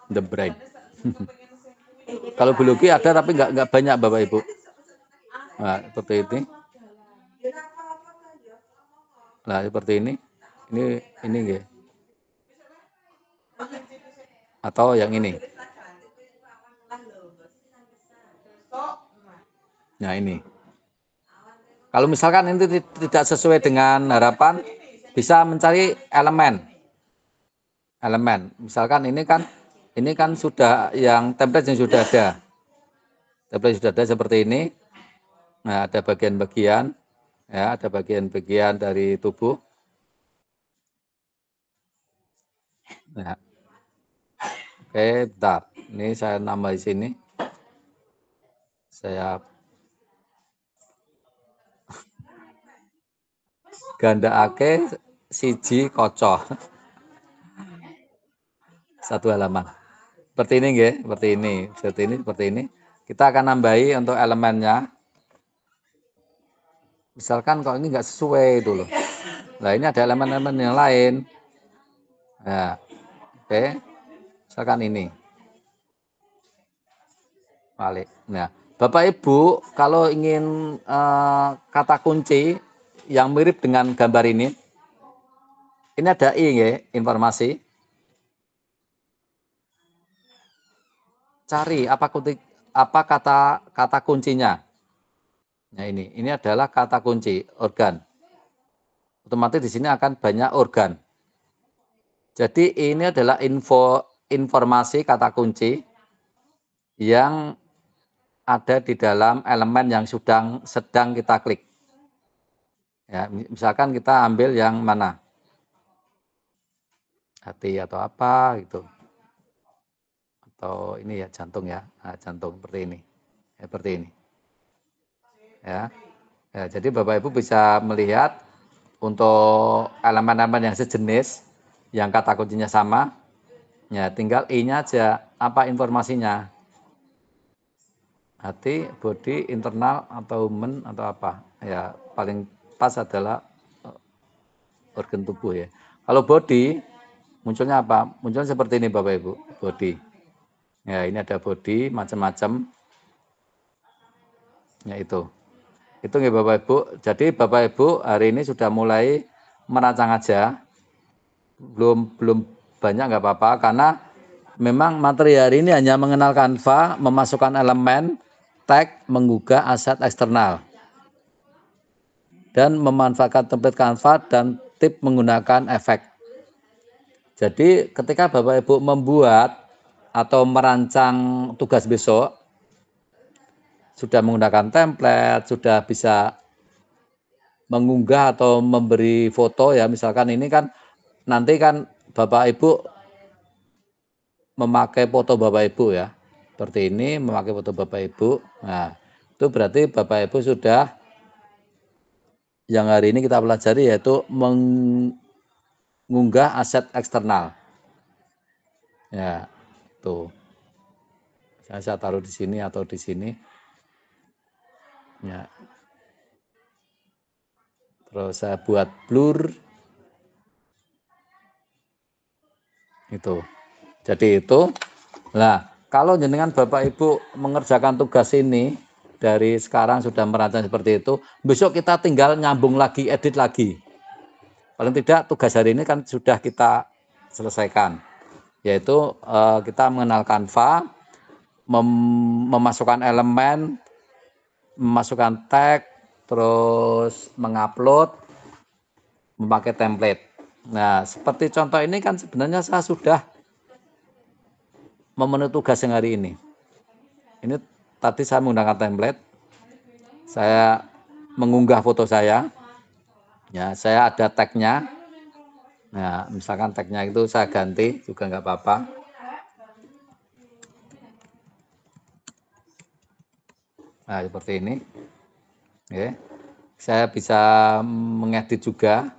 The brain. Kalau biologi ada tapi enggak banyak Bapak Ibu. Nah, seperti ini. Nah, seperti ini. Ini enggak. Atau yang ini. Nah, ini. Kalau misalkan ini tidak sesuai dengan harapan, bisa mencari elemen. Elemen. Misalkan ini kan sudah yang template yang sudah ada. Template sudah ada seperti ini. Nah, ada bagian-bagian, ya, ada bagian-bagian dari tubuh. Nah. Oke, bentar. Ini saya nambah di sini. Saya gandakake siji kaca. Satu halaman. Seperti ini nggih, seperti ini. Kita akan nambahi untuk elemennya. Misalkan kalau ini enggak sesuai itu loh. Nah, ini ada elemen-elemen yang lain. Nah, oke. Misalkan ini. Balik. Nah, Bapak Ibu kalau ingin kata kunci yang mirip dengan gambar ini ada ya, informasi. Cari apa kata kuncinya. Nah, ini adalah kata kunci organ. Otomatis di sini akan banyak organ. Jadi ini adalah informasi kata kunci yang ada di dalam elemen yang sedang kita klik. Ya, misalkan kita ambil yang mana? Hati atau apa gitu. Atau ini ya jantung ya. Nah, jantung seperti ini. Ya, seperti ini. Ya. Ya, jadi Bapak Ibu bisa melihat untuk elemen-elemen yang sejenis yang kata kuncinya sama. Ya, tinggal I-nya aja apa informasinya. Hati, body, internal atau human atau apa. Ya, paling pas adalah organ tubuh ya. Kalau body munculnya apa? Munculnya seperti ini Bapak Ibu, body. Ya, ini ada body macam-macam. Ya, itu. Itu nggih Bapak Ibu. Jadi Bapak Ibu hari ini sudah mulai merancang aja. Belum banyak nggak apa-apa karena memang materi hari ini hanya mengenal Canva, memasukkan elemen, tag, menggugah aset eksternal. Dan memanfaatkan template Canva dan tip menggunakan efek. Jadi ketika Bapak Ibu membuat atau merancang tugas besok, sudah menggunakan template, sudah bisa mengunggah atau memberi foto ya, misalkan ini kan nanti kan Bapak Ibu memakai foto Bapak Ibu ya, seperti ini memakai foto Bapak Ibu. Nah, itu berarti Bapak Ibu sudah yang hari ini kita pelajari yaitu mengunggah aset eksternal. Ya, tuh. Saya taruh di sini atau di sini. Ya. Terus saya buat blur. Itu. Jadi itu. Nah, kalau jenengan Bapak Ibu mengerjakan tugas ini dari sekarang sudah merancang seperti itu, besok kita tinggal nyambung lagi, edit lagi. Paling tidak tugas hari ini kan sudah kita selesaikan. Yaitu kita mengenal Canva, memasukkan elemen, memasukkan tag, terus mengupload, memakai template. Nah, seperti contoh ini kan sebenarnya saya sudah memenuhi tugas yang hari ini. Ini tadi saya menggunakan template, saya mengunggah foto saya, ya saya ada tagnya. Nah, misalkan tagnya itu saya ganti juga nggak apa-apa. Nah, seperti ini. Oke. Saya bisa mengedit juga,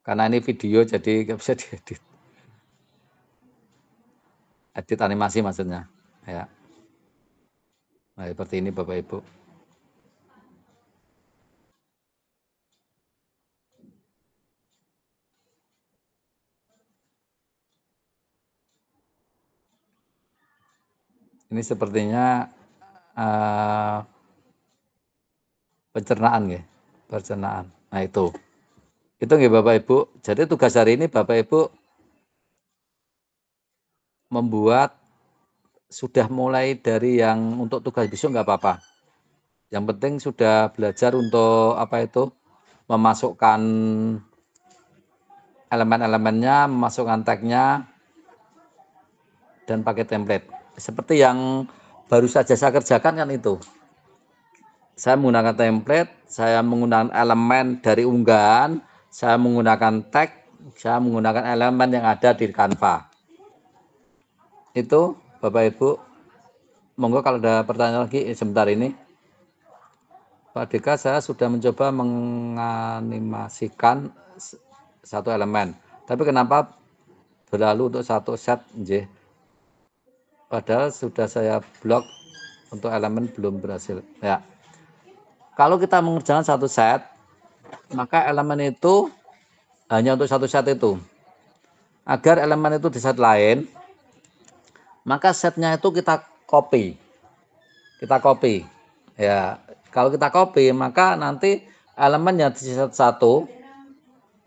karena ini video jadi nggak bisa diedit. Edit animasi maksudnya. Ya. Nah, seperti ini Bapak Ibu. Ini sepertinya pencernaan ya, pencernaan. Nah itu nggih Bapak Ibu. Jadi tugas hari ini Bapak Ibu membuat sudah mulai dari yang untuk tugas besok nggak apa-apa. Yang penting sudah belajar untuk apa itu memasukkan elemen-elemennya, memasukkan tagnya, dan pakai template. Seperti yang baru saja saya kerjakan kan itu. Saya menggunakan template, saya menggunakan elemen dari unggahan, saya menggunakan tag, saya menggunakan elemen yang ada di Canva. Itu Bapak Ibu, monggo kalau ada pertanyaan lagi sebentar ini. Pak Deka, saya sudah mencoba menganimasikan satu elemen. Tapi kenapa berlalu untuk satu set? Nggih. Padahal sudah saya blok untuk elemen belum berhasil. Ya. Kalau kita mengerjakan satu set, maka elemen itu hanya untuk satu set itu. Agar elemen itu di set lain, maka setnya itu kita copy. Kita copy. Ya, kalau kita copy, maka nanti elemen yang di set satu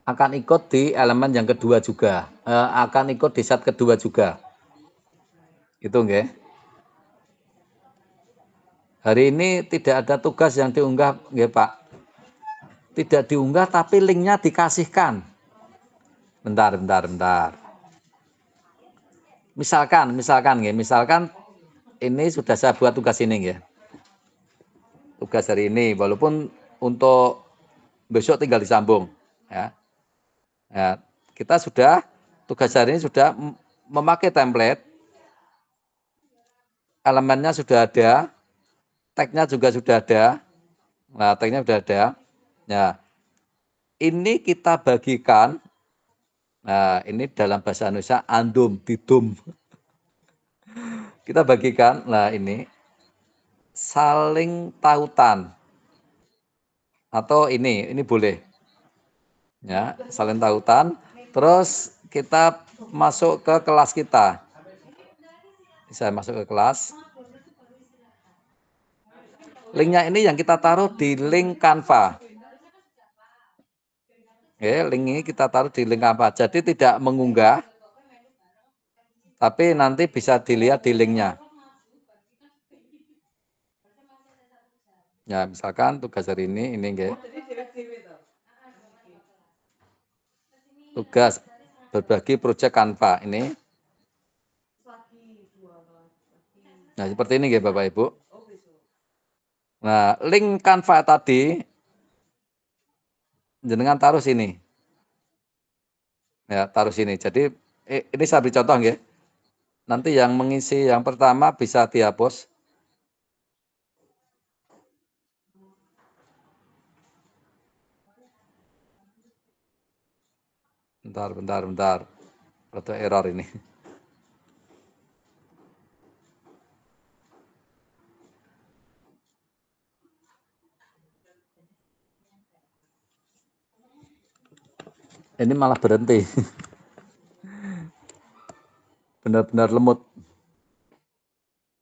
akan ikut di elemen yang kedua juga. Akan ikut di set kedua juga. Itu nggih. Hari ini tidak ada tugas yang diunggah, nggih Pak. Tidak diunggah tapi linknya dikasihkan. Bentar. Misalkan ini sudah saya buat tugas ini ya. Tugas hari ini, walaupun untuk besok tinggal disambung. Ya. Ya, kita sudah tugas hari ini sudah memakai template, elemennya sudah ada, tagnya juga sudah ada. Nah, tagnya sudah ada. Ya, ini kita bagikan. Nah, ini dalam bahasa Indonesia andum, didum. Kita bagikan. Nah, ini saling tautan. Atau ini boleh. Ya, saling tautan. Terus kita masuk ke kelas kita. Saya masuk ke kelas. Linknya ini yang kita taruh di link Canva. Link ini kita taruh di link Canva. Jadi tidak mengunggah, tapi nanti bisa dilihat di linknya. Ya, misalkan tugas hari ini nggih. Tugas berbagi proyek Canva ini. Nah, seperti ini nggih Bapak Ibu. Nah, link Canva tadi jenengan taruh sini. Ya, taruh sini. Jadi ini saya beri contoh nggih. Nanti yang mengisi yang pertama bisa dihapus. Bentar. Ada error ini. Ini malah berhenti. Benar-benar lemut.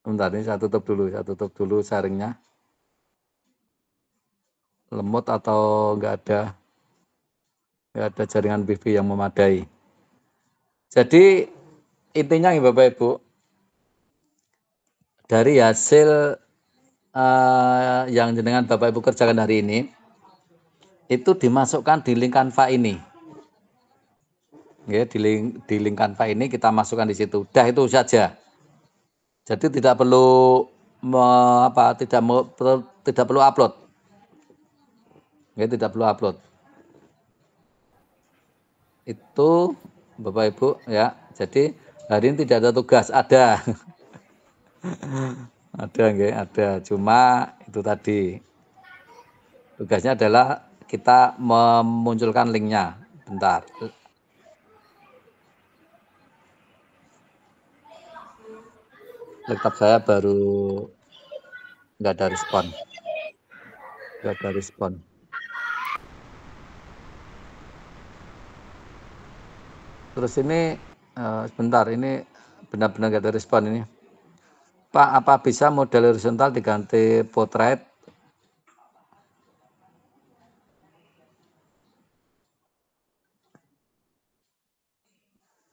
Bentar, ini saya tutup dulu sharingnya. Lemut atau nggak ada jaringan wifi yang memadai. Jadi intinya nih Bapak Ibu, dari hasil yang jenengan Bapak Ibu kerjakan hari ini, itu dimasukkan di link Canva ini. Ya, di link Canva ini kita masukkan di situ. Udah itu saja. Jadi tidak perlu tidak perlu upload. Ya, tidak perlu upload. Itu Bapak Ibu ya. Jadi hari ini tidak ada tugas, ada. Ada. Cuma itu tadi. Tugasnya adalah kita memunculkan linknya. Bentar. Laptop saya baru nggak ada respon. Terus ini sebentar, ini benar-benar nggak ada respon ini. Pak, apa bisa model horizontal diganti portrait?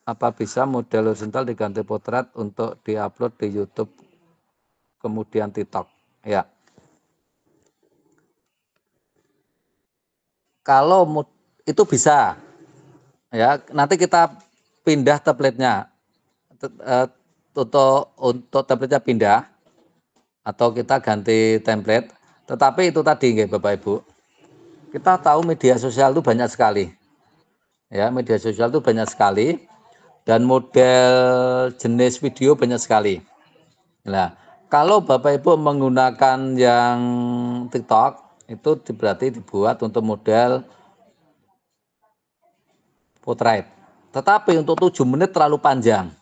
Apa bisa model horizontal diganti potret untuk diupload di YouTube kemudian TikTok? Ya. Kalau itu bisa. Ya, nanti kita pindah template-nya. Untuk template-nya pindah atau kita ganti template. Tetapi itu tadi nggih Bapak Ibu. Kita tahu media sosial itu banyak sekali. Ya, media sosial itu banyak sekali. Dan model jenis video banyak sekali. Nah, kalau Bapak Ibu menggunakan yang TikTok, itu berarti dibuat untuk model portrait. Tetapi untuk 7 menit terlalu panjang.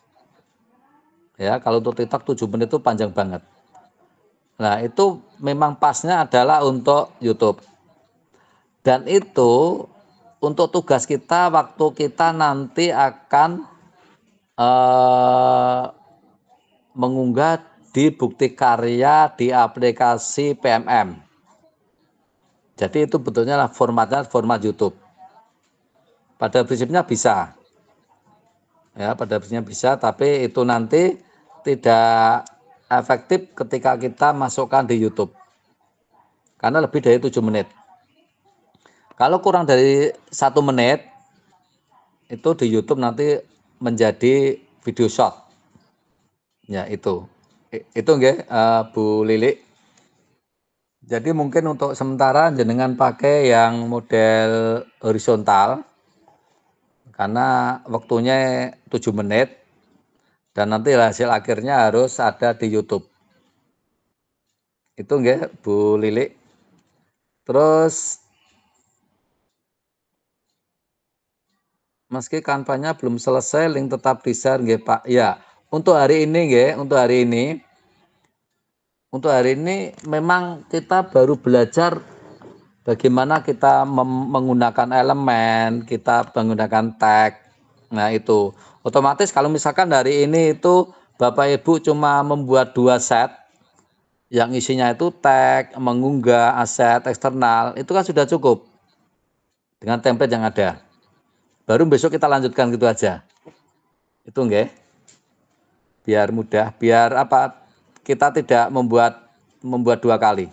Ya, kalau untuk TikTok 7 menit itu panjang banget. Nah, itu memang pasnya adalah untuk YouTube. Dan itu untuk tugas kita waktu kita nanti akan mengunggah di bukti karya di aplikasi PMM. Jadi itu betulnya formatnya format YouTube. Pada prinsipnya bisa. Ya, pada prinsipnya bisa, tapi itu nanti tidak efektif ketika kita masukkan di YouTube. Karena lebih dari 7 menit. Kalau kurang dari 1 menit, itu di YouTube nanti menjadi video short. Ya, itu. Itu nggih, Bu Lili. Jadi mungkin untuk sementara jenengan pakai yang model horizontal karena waktunya 7 menit dan nanti hasil akhirnya harus ada di YouTube. Itu nggih Bu Lili. Terus meski kampanye belum selesai, link tetap di-share nggih Pak. Ya, untuk hari ini nggih, untuk hari ini memang kita baru belajar bagaimana kita menggunakan elemen, kita menggunakan tag. Nah, itu. Otomatis kalau misalkan hari ini itu Bapak Ibu cuma membuat 2 set yang isinya itu tag, mengunggah aset eksternal, itu kan sudah cukup dengan template yang ada. Baru besok kita lanjutkan gitu aja. Itu nggih. Biar mudah, biar apa? Kita tidak membuat 2 kali.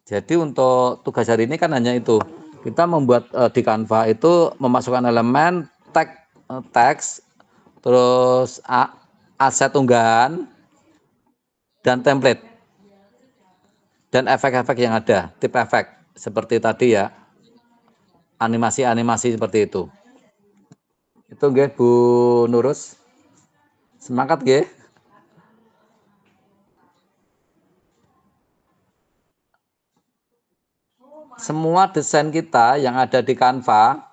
Jadi untuk tugas hari ini kan hanya itu. Kita membuat di Canva itu memasukkan elemen teks, terus aset unggahan dan template. Dan efek-efek yang ada, tip efek seperti tadi ya. Animasi-animasi seperti itu. Itu nggih Bu Nurus. Semangat nggih. Semua desain kita yang ada di Canva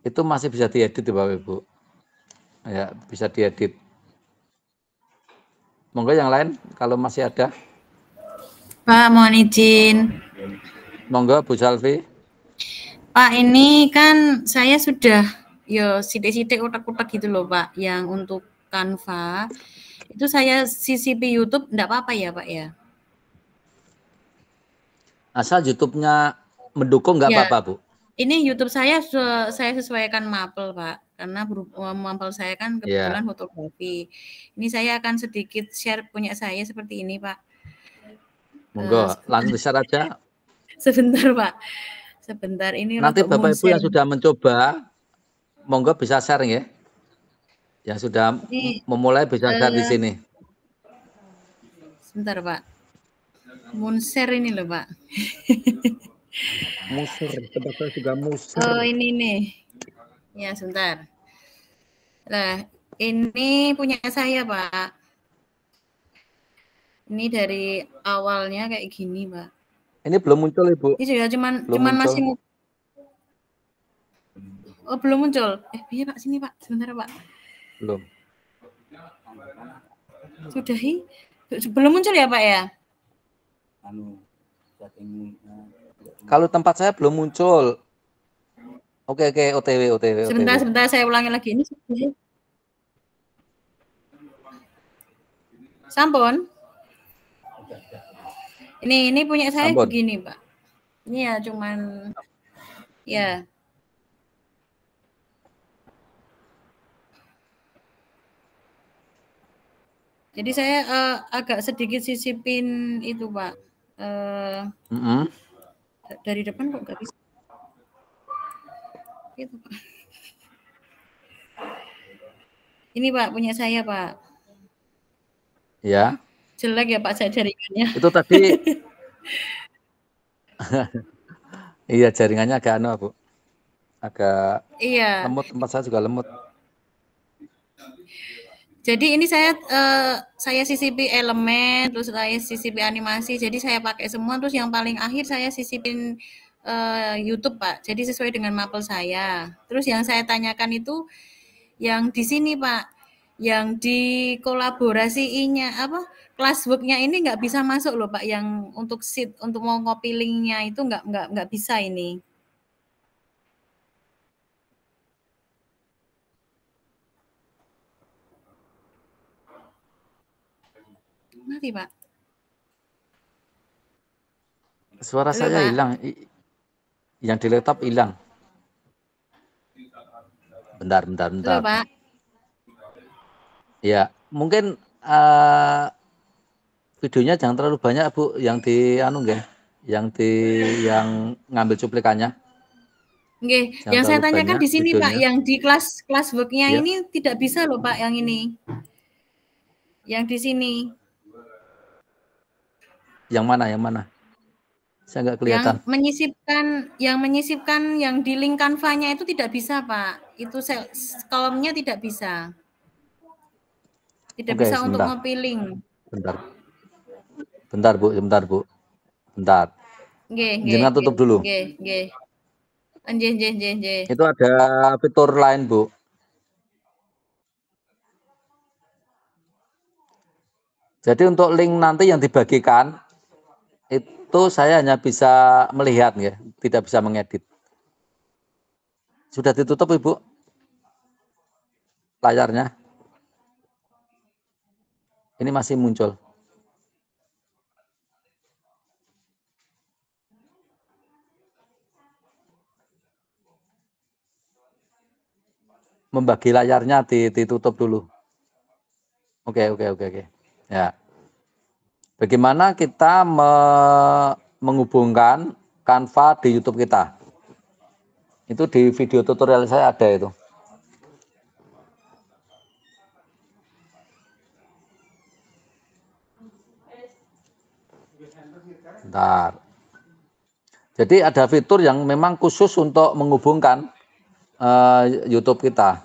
itu masih bisa diedit ya Bapak Ibu. Ya, bisa diedit. Monggo yang lain kalau masih ada. Pak, mohon izin. Monggo Bu Salvi. Pak, ini kan saya sudah sidik-sidik utak-utak gitu loh Pak, yang untuk Canva. Itu saya sisipi YouTube, enggak apa-apa ya Pak ya? Asal YouTube-nya mendukung nggak Ya, apa-apa, Bu. ini YouTube saya sesuaikan mapel Pak, karena mapel saya kan kebetulan fotografi. Ini saya akan sedikit share punya saya seperti ini Pak. Monggo, langsung di-share aja. Sebentar Pak, sebentar ini. Nanti Bapak Ibu yang sudah mencoba, monggo bisa share ya. Yang sudah memulai bisa share di sini. Sebentar Pak, share ini loh Pak. Musir, tempat saya juga musir. Oh ini nih, ya sebentar. Nah ini punya saya Pak. Ini dari awalnya kayak gini Pak. Ini belum muncul Ibu. Ini juga cuman masih. Oh belum muncul. Iya Pak, sini Pak, sebentar Pak. Belum. Sudahi? Belum muncul ya Pak ya? Kalau tempat saya belum muncul. Oke, OTW. Sebentar, saya ulangi lagi. Ini sampun. Ini punya saya sampun. Begini Pak. Ini ya cuman ya. Jadi saya agak sedikit sisipin itu Pak. Dari depan kok nggak bisa. Gitu, Pak. Ini Pak punya saya Pak. Ya. Jelek ya Pak saya jaringannya. Itu tadi. Iya jaringannya agak Bu. Agak lemot, tempat saya juga lemot. Jadi ini saya sisipi elemen, terus saya sisipi animasi, jadi saya pakai semua, terus yang paling akhir saya sisipin YouTube Pak, jadi sesuai dengan mapel saya. Terus yang saya tanyakan itu yang di sini Pak, yang di kolaborasinya classwork-nya ini nggak bisa masuk loh Pak, yang untuk sheet, untuk mau copy link-nya itu nggak bisa ini. Mati Pak. Suara halo, saya Pak. Hilang. Yang di laptop hilang. Bentar. Halo Pak. Ya, mungkin videonya jangan terlalu banyak Bu, yang di yang ngambil cuplikannya. Oke, yang saya tanyakan di sini videonya. Pak, yang di classwork-nya ini tidak bisa loh Pak, yang ini. Yang di sini. Yang mana? Saya nggak kelihatan. Yang menyisipkan yang di link Canva-nya itu tidak bisa Pak. Itu kolomnya tidak bisa. Tidak bisa untuk copy link. Bentar Bu. Bentar. Jangan tutup dulu. Nggih. Itu ada fitur lain Bu. Jadi untuk link nanti yang dibagikan itu saya hanya bisa melihat ya, tidak bisa mengedit. Sudah ditutup Ibu layarnya? Ini masih muncul. Membagi layarnya ditutup dulu. Oke. Ya. Bagaimana kita menghubungkan Canva di YouTube kita? Itu di video tutorial saya ada itu. Bentar. Jadi ada fitur yang memang khusus untuk menghubungkan YouTube kita.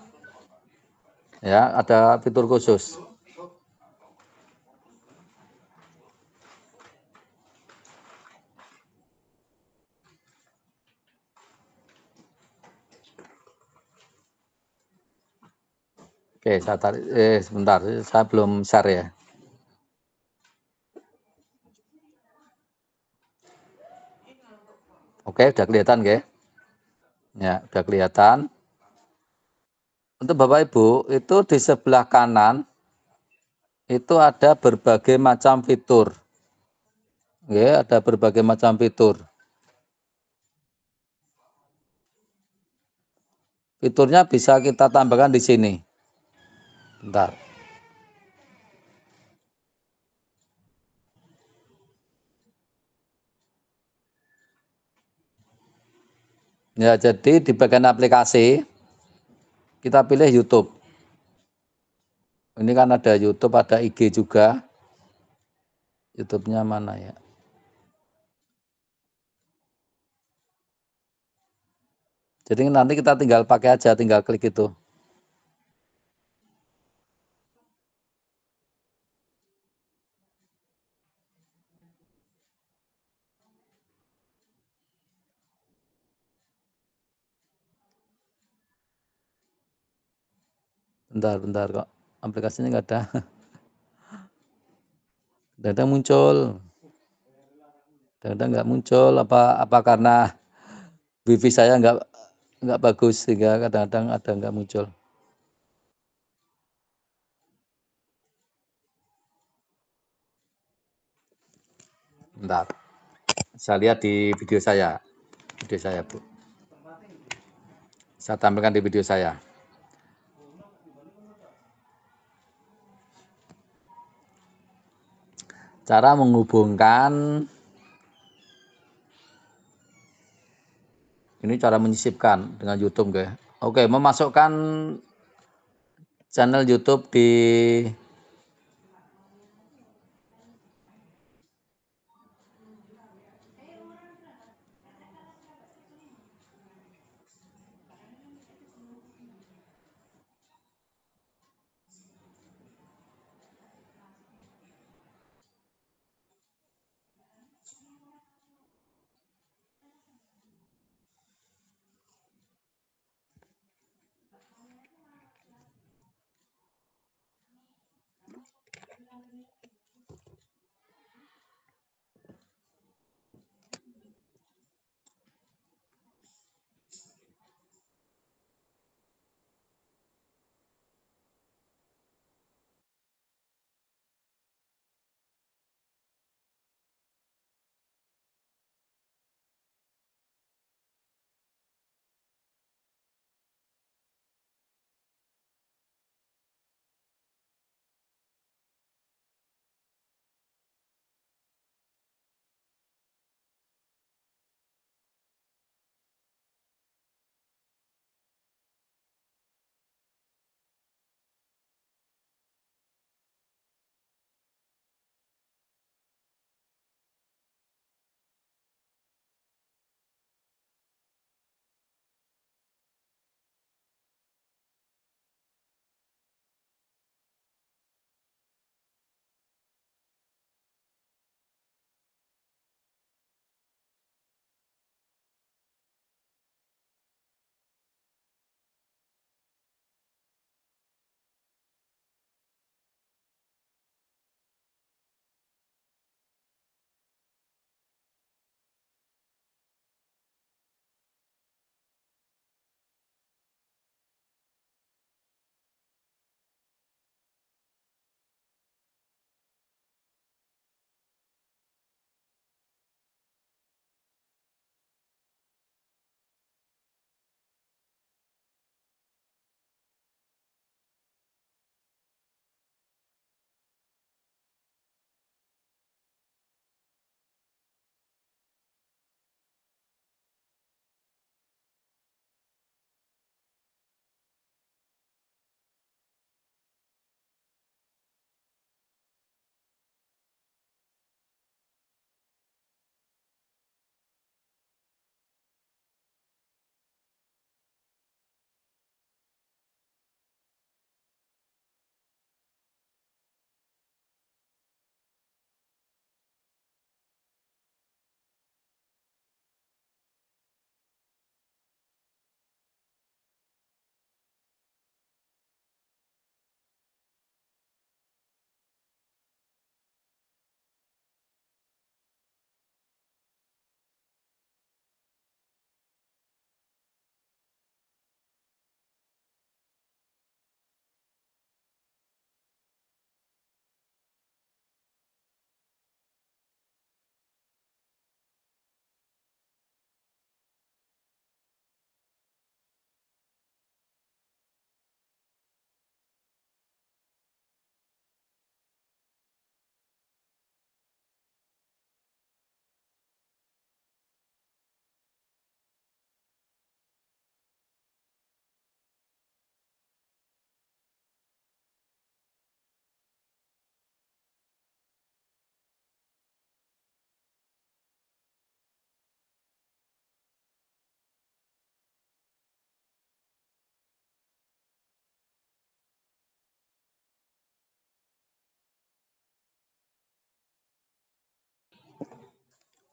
Ya, ada fitur khusus. Oke, saya tarik. Sebentar, saya belum share ya. Oke, udah kelihatan, ya. Ya, udah kelihatan. Untuk Bapak Ibu, itu di sebelah kanan itu ada berbagai macam fitur. Ya, ada berbagai macam fitur. Fiturnya bisa kita tambahkan di sini. Bentar. Ya, jadi di bagian aplikasi kita pilih YouTube. Ini kan ada YouTube, ada IG juga. YouTube-nya mana ya? Jadi nanti kita tinggal pakai aja, tinggal klik itu. Bentar kok. Aplikasinya nggak ada. Kadang muncul. Kadang nggak muncul. Apa karena wifi saya nggak bagus sehingga kadang-kadang ada nggak muncul. Bentar. Saya lihat di video saya. Video saya, Bu. Saya tampilkan di video saya. Cara menghubungkan, ini cara menyisipkan dengan YouTube, guys. Oke, memasukkan channel YouTube di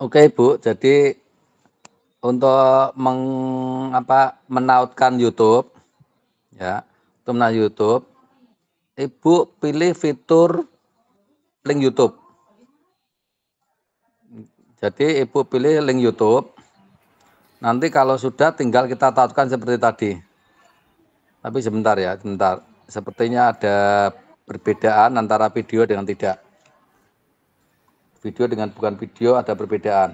Oke, Bu. Jadi untuk menautkan YouTube, ya, untuk menaut YouTube, Ibu pilih fitur link YouTube. Jadi Ibu pilih link YouTube. Nanti kalau sudah tinggal kita tautkan seperti tadi. Tapi sebentar ya, sebentar. Sepertinya ada perbedaan antara video dengan tidak. Video dengan bukan video ada perbedaan.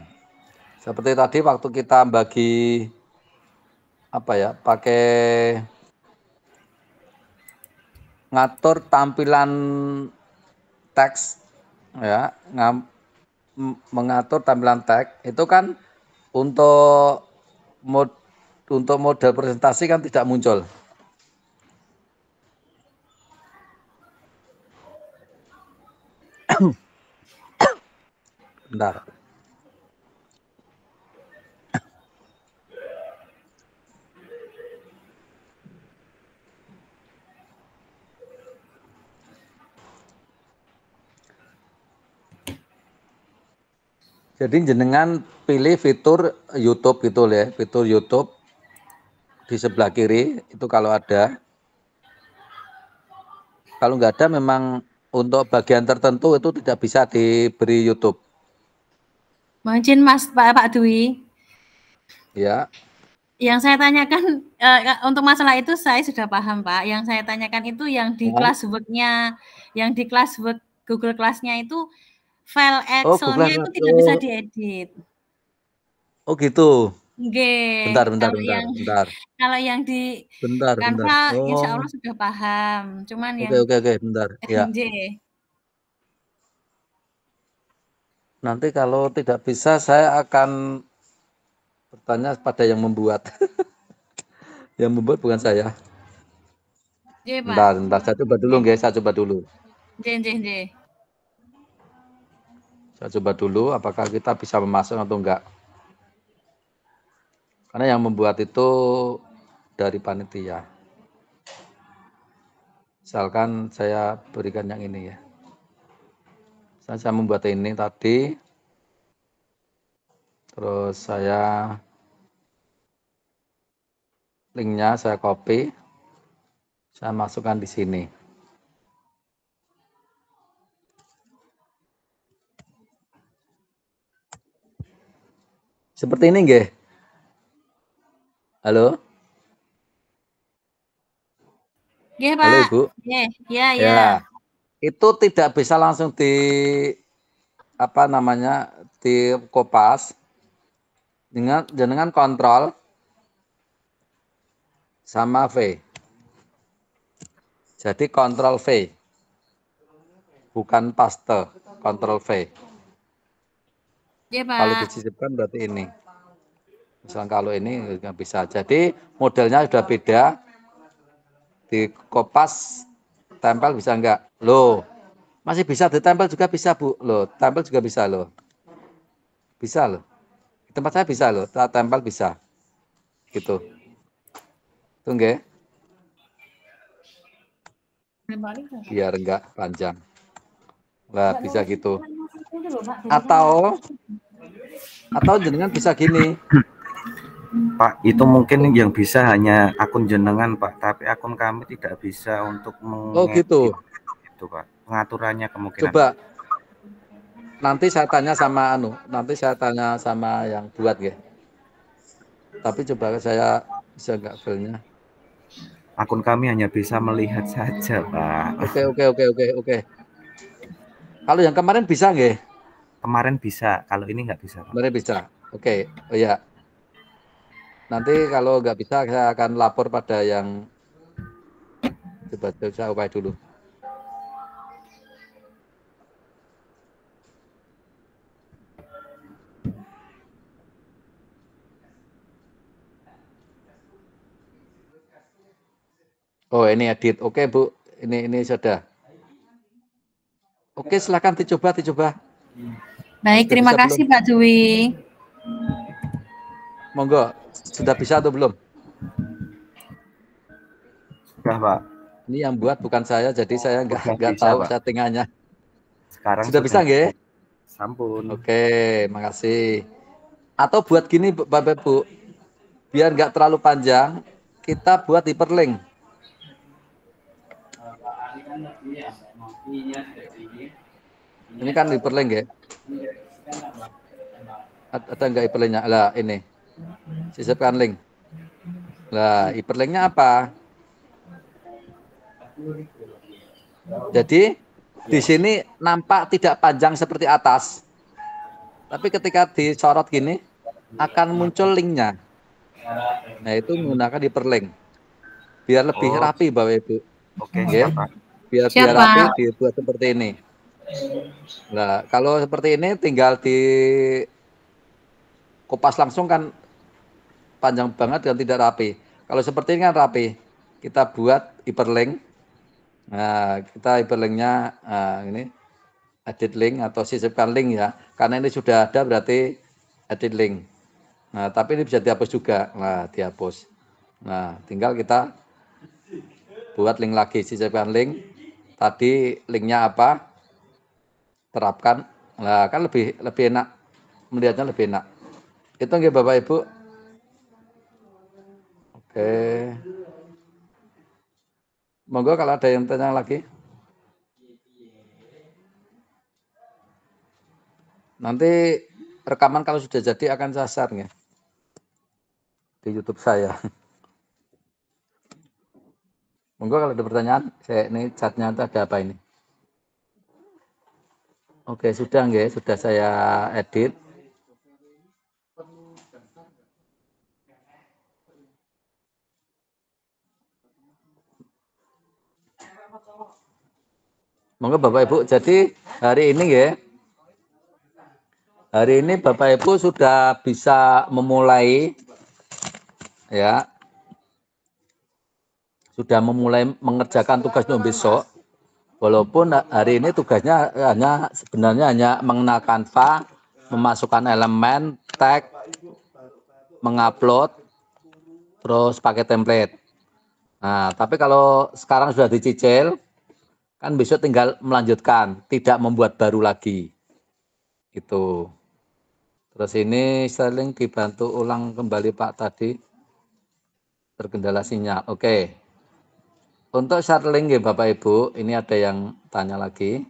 Seperti tadi waktu kita bagi pakai ngatur tampilan teks, ya, mengatur tampilan teks itu kan untuk model presentasi kan tidak muncul. Bentar. Jadi jenengan pilih fitur YouTube gitu ya, fitur YouTube di sebelah kiri itu kalau ada. Kalau nggak ada memang untuk bagian tertentu itu tidak bisa diberi YouTube. Mungkin Mas Pak Dwi. Ya. Yang saya tanyakan untuk masalah itu saya sudah paham Pak. Yang saya tanyakan itu yang di Classwork-nya, yang di Classwork Google Class-nya itu file Excel-nya itu tidak bisa diedit. Oh gitu. Nggih. Bentar. Kalau yang di Canva insya Allah sudah paham. Cuman yang Oke, bentar. Ya. Nanti kalau tidak bisa saya akan bertanya pada yang membuat. Yang membuat bukan saya. Bentar. Saya coba dulu, guys. Saya coba dulu. Saya coba dulu apakah kita bisa memasang atau enggak. Karena yang membuat itu dari panitia. Misalkan saya berikan yang ini ya. Saya membuat ini tadi. Terus saya linknya saya copy. Saya masukkan di sini. Seperti ini nggih. Halo? Nggih, Pak. Halo, Ibu. Ya. Itu tidak bisa langsung di di kopas dengan kontrol sama V. Jadi kontrol V. Bukan paste, kontrol V. Ya, Pak. Kalau disisipkan berarti ini. Misalnya kalau ini nggak bisa. Jadi modelnya sudah beda. Di kopas tempel bisa enggak? Loh, masih bisa ditempel juga bisa, Bu. Loh, tempel juga bisa loh. Bisa loh. Di tempat saya bisa loh, tempel bisa. Gitu. Tunggu. Biar enggak panjang. Lah, bisa gitu. Atau jenengan bisa gini. Pak, itu mungkin yang bisa hanya akun jenengan, Pak, tapi akun kami tidak bisa untuk gitu. Itu, Pak. Pengaturannya kemungkinan. Coba nanti saya tanya sama yang buat ya. Tapi coba saya bisa enggak filenya. Akun kami hanya bisa melihat saja, Pak. Oke. Kalau yang kemarin bisa nggih? Kemarin bisa, kalau ini nggak bisa, Pak. Kemarin bisa. Oke. Oh ya. Nanti kalau nggak bisa saya akan lapor pada yang coba saya upaya dulu. Oh, ini edit. Oke, Bu. Ini sudah. Oke, silakan dicoba. Baik, terima kasih Pak Dwi. Monggo, sudah bisa atau belum? Sudah, Pak. Ini yang buat bukan saya, jadi saya nggak tahu settingannya. Sekarang sudah bisa nggih? Sampun. Oke, makasih. Atau buat gini Bapak Ibu, biar nggak terlalu panjang, kita buat hyperlink. Ini kan hyperlink ya. Ada nggak hyperlinknya? Lah ini, sisipkan link. Lah hyperlinknya apa? Jadi di sini nampak tidak panjang seperti atas. Tapi ketika disorot gini, akan muncul linknya. Nah, itu menggunakan hyperlink. Biar lebih rapi, Bapak Ibu. Oke, Ya. Biar rapi, dibuat seperti ini. Nah, kalau seperti ini tinggal di kopas langsung kan panjang banget dan tidak rapi. Kalau seperti ini kan rapi. Kita buat hyperlink. Nah, kita hyperlinknya ini. Edit link atau sisipkan link ya, karena ini sudah ada berarti edit link. Nah, tapi ini bisa dihapus juga. Nah, dihapus. Nah, tinggal kita buat link lagi, sisipkan link. Tadi linknya apa? Terapkan. Nah, kan lebih enak, melihatnya lebih enak. Itu nggih Bapak Ibu. Oke. Monggo kalau ada yang tanya lagi. Nanti rekaman kalau sudah jadi akan saya share ya di YouTube saya. Monggo kalau ada pertanyaan, ini chatnya ada apa ini? Oke, sudah nggih, sudah saya edit. Monggo Bapak Ibu, jadi hari ini ya. Hari ini Bapak Ibu sudah bisa memulai ya. Sudah memulai mengerjakan tugas untuk besok. Walaupun hari ini tugasnya sebenarnya hanya mengenal Canva, memasukkan elemen, tag, mengupload, terus pakai template. Nah, tapi kalau sekarang sudah dicicil, kan besok tinggal melanjutkan, tidak membuat baru lagi. Itu. Terus ini Sterling dibantu ulang kembali Pak tadi. Terkendala sinyal. Oke. Untuk Sterling ya Bapak Ibu, ini ada yang tanya lagi.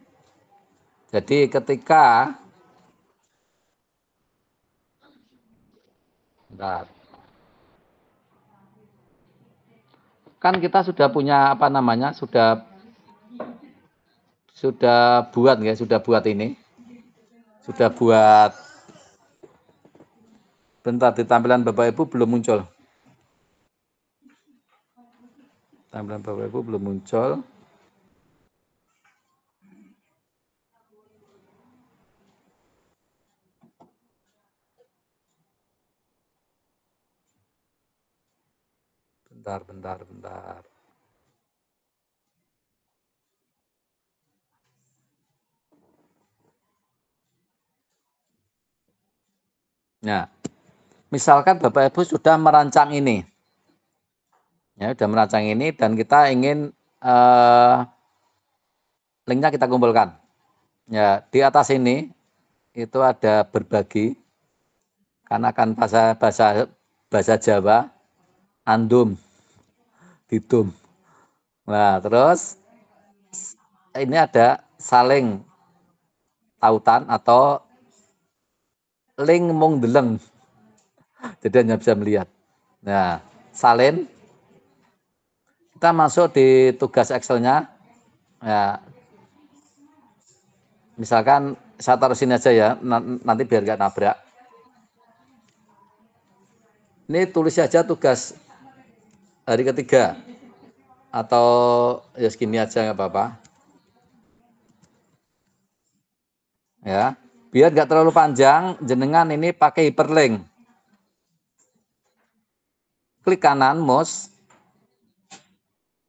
Jadi ketika bentar. Kan kita sudah punya apa namanya? Sudah buat ya, sudah buat ini. Sudah buat. Bentar, di tampilan Bapak Ibu belum muncul. Tampilan Bapak Ibu belum muncul. Bentar. Nah, misalkan Bapak Ibu sudah merancang ini. Ya, sudah merancang ini dan kita ingin linknya kita kumpulkan. Ya, di atas ini itu ada berbagi. Karena kan bahasa Jawa andum, didum. Nah, terus ini ada saling tautan atau link mung deleng. Jadi hanya bisa melihat. Nah, salin kita masuk di tugas Excel-nya. Ya, misalkan saya taruh sini aja ya, nanti biar nggak nabrak. Ini tulis saja tugas hari ketiga. Atau ya segini aja nggak apa-apa. Ya, biar nggak terlalu panjang, jenengan ini pakai hyperlink. Klik kanan mouse,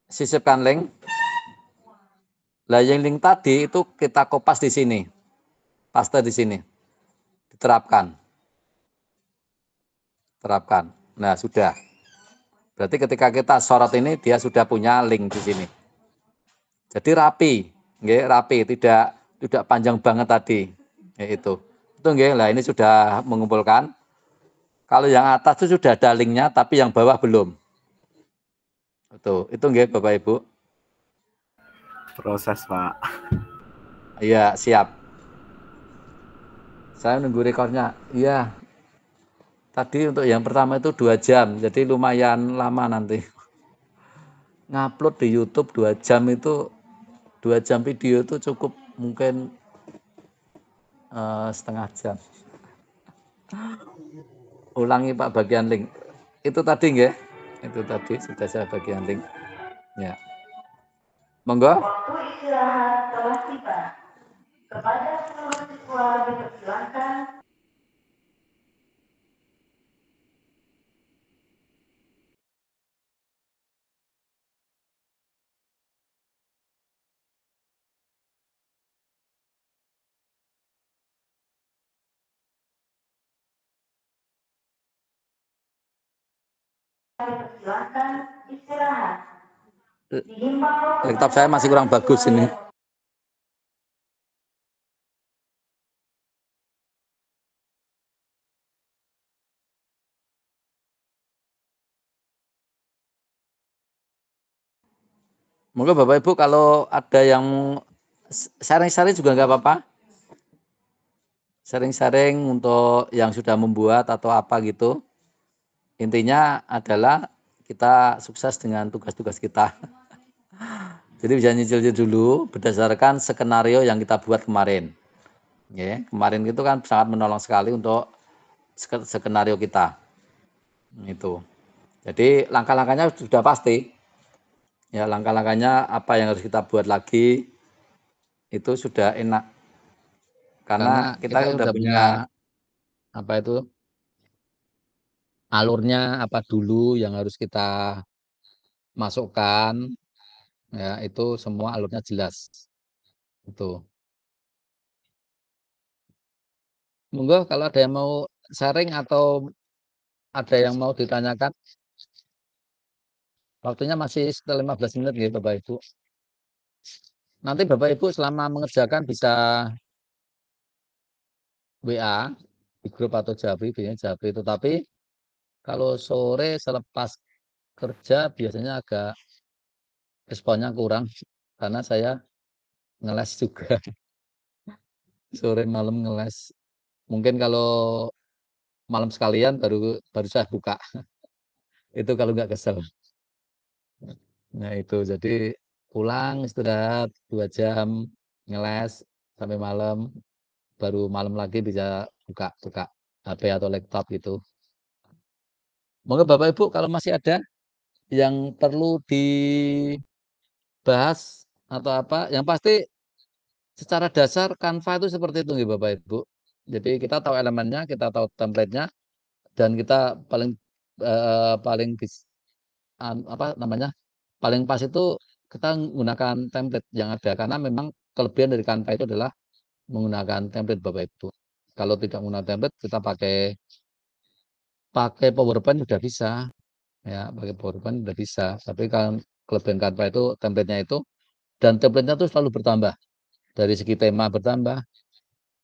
sisipkan link. Lah yang link tadi itu kita kopas di sini, paste di sini, diterapkan. Terapkan. Nah, sudah. Berarti ketika kita sorot ini dia sudah punya link di sini. Jadi rapi, nggih, rapi, tidak panjang banget tadi. Itu nggih. Lah ini sudah mengumpulkan. Kalau yang atas itu sudah ada linknya, tapi yang bawah belum. Itu nggih Bapak Ibu. Proses, Pak. Iya, siap. Saya nunggu rekornya. Iya. Tadi untuk yang pertama itu 2 jam, jadi lumayan lama nanti. Ngupload di YouTube 2 jam itu, 2 jam video itu cukup mungkin setengah jam. Ulangi Pak bagian link. Itu tadi nggih. Itu tadi sudah saya bagian link. Ya. Monggo. Waktu istirahat telah tiba. Kepada seluruh siswa dipersilakan. Dipersilakan istirahat. Laptop saya masih kurang bagus ini. Monggo Bapak Ibu kalau ada yang sharing-sharing juga nggak apa-apa. Sharing-sharing untuk yang sudah membuat atau apa gitu. Intinya adalah kita sukses dengan tugas-tugas kita. Jadi bisa nyicil dulu berdasarkan skenario yang kita buat kemarin. Ya, kemarin itu kan sangat menolong sekali untuk skenario kita. Itu. Jadi langkah-langkahnya sudah pasti. Ya, langkah-langkahnya apa yang harus kita buat lagi itu sudah enak. Karena kita udah punya apa itu? Alurnya apa dulu yang harus kita masukkan. Ya, itu semua alurnya jelas. Itu. Monggo kalau ada yang mau sharing atau ada yang mau ditanyakan. Waktunya masih sekitar 15 menit ya Bapak Ibu. Nanti Bapak Ibu selama mengerjakan bisa WA di grup atau Japri, biasanya Japri itu. Tapi kalau sore selepas kerja biasanya agak responnya kurang karena saya ngeles juga. Sore malam ngeles. Mungkin kalau malam sekalian baru saya buka. Itu kalau nggak kesel. Nah itu jadi pulang istirahat 2 jam ngeles sampai malam, baru malam lagi bisa buka HP atau laptop gitu. Monggo Bapak Ibu kalau masih ada yang perlu dibahas atau apa, yang pasti secara dasar Canva itu seperti itu nggih Bapak Ibu. Jadi kita tahu elemennya, kita tahu template-nya, dan kita paling apa namanya, paling pas itu kita menggunakan template yang ada karena memang kelebihan dari Canva itu adalah menggunakan template Bapak Ibu. Kalau tidak menggunakan template kita pakai PowerPoint sudah bisa ya, pakai PowerPoint sudah bisa. Tapi kan kelebihan Canva itu template-nya itu, dan template-nya itu selalu bertambah. Dari segi tema bertambah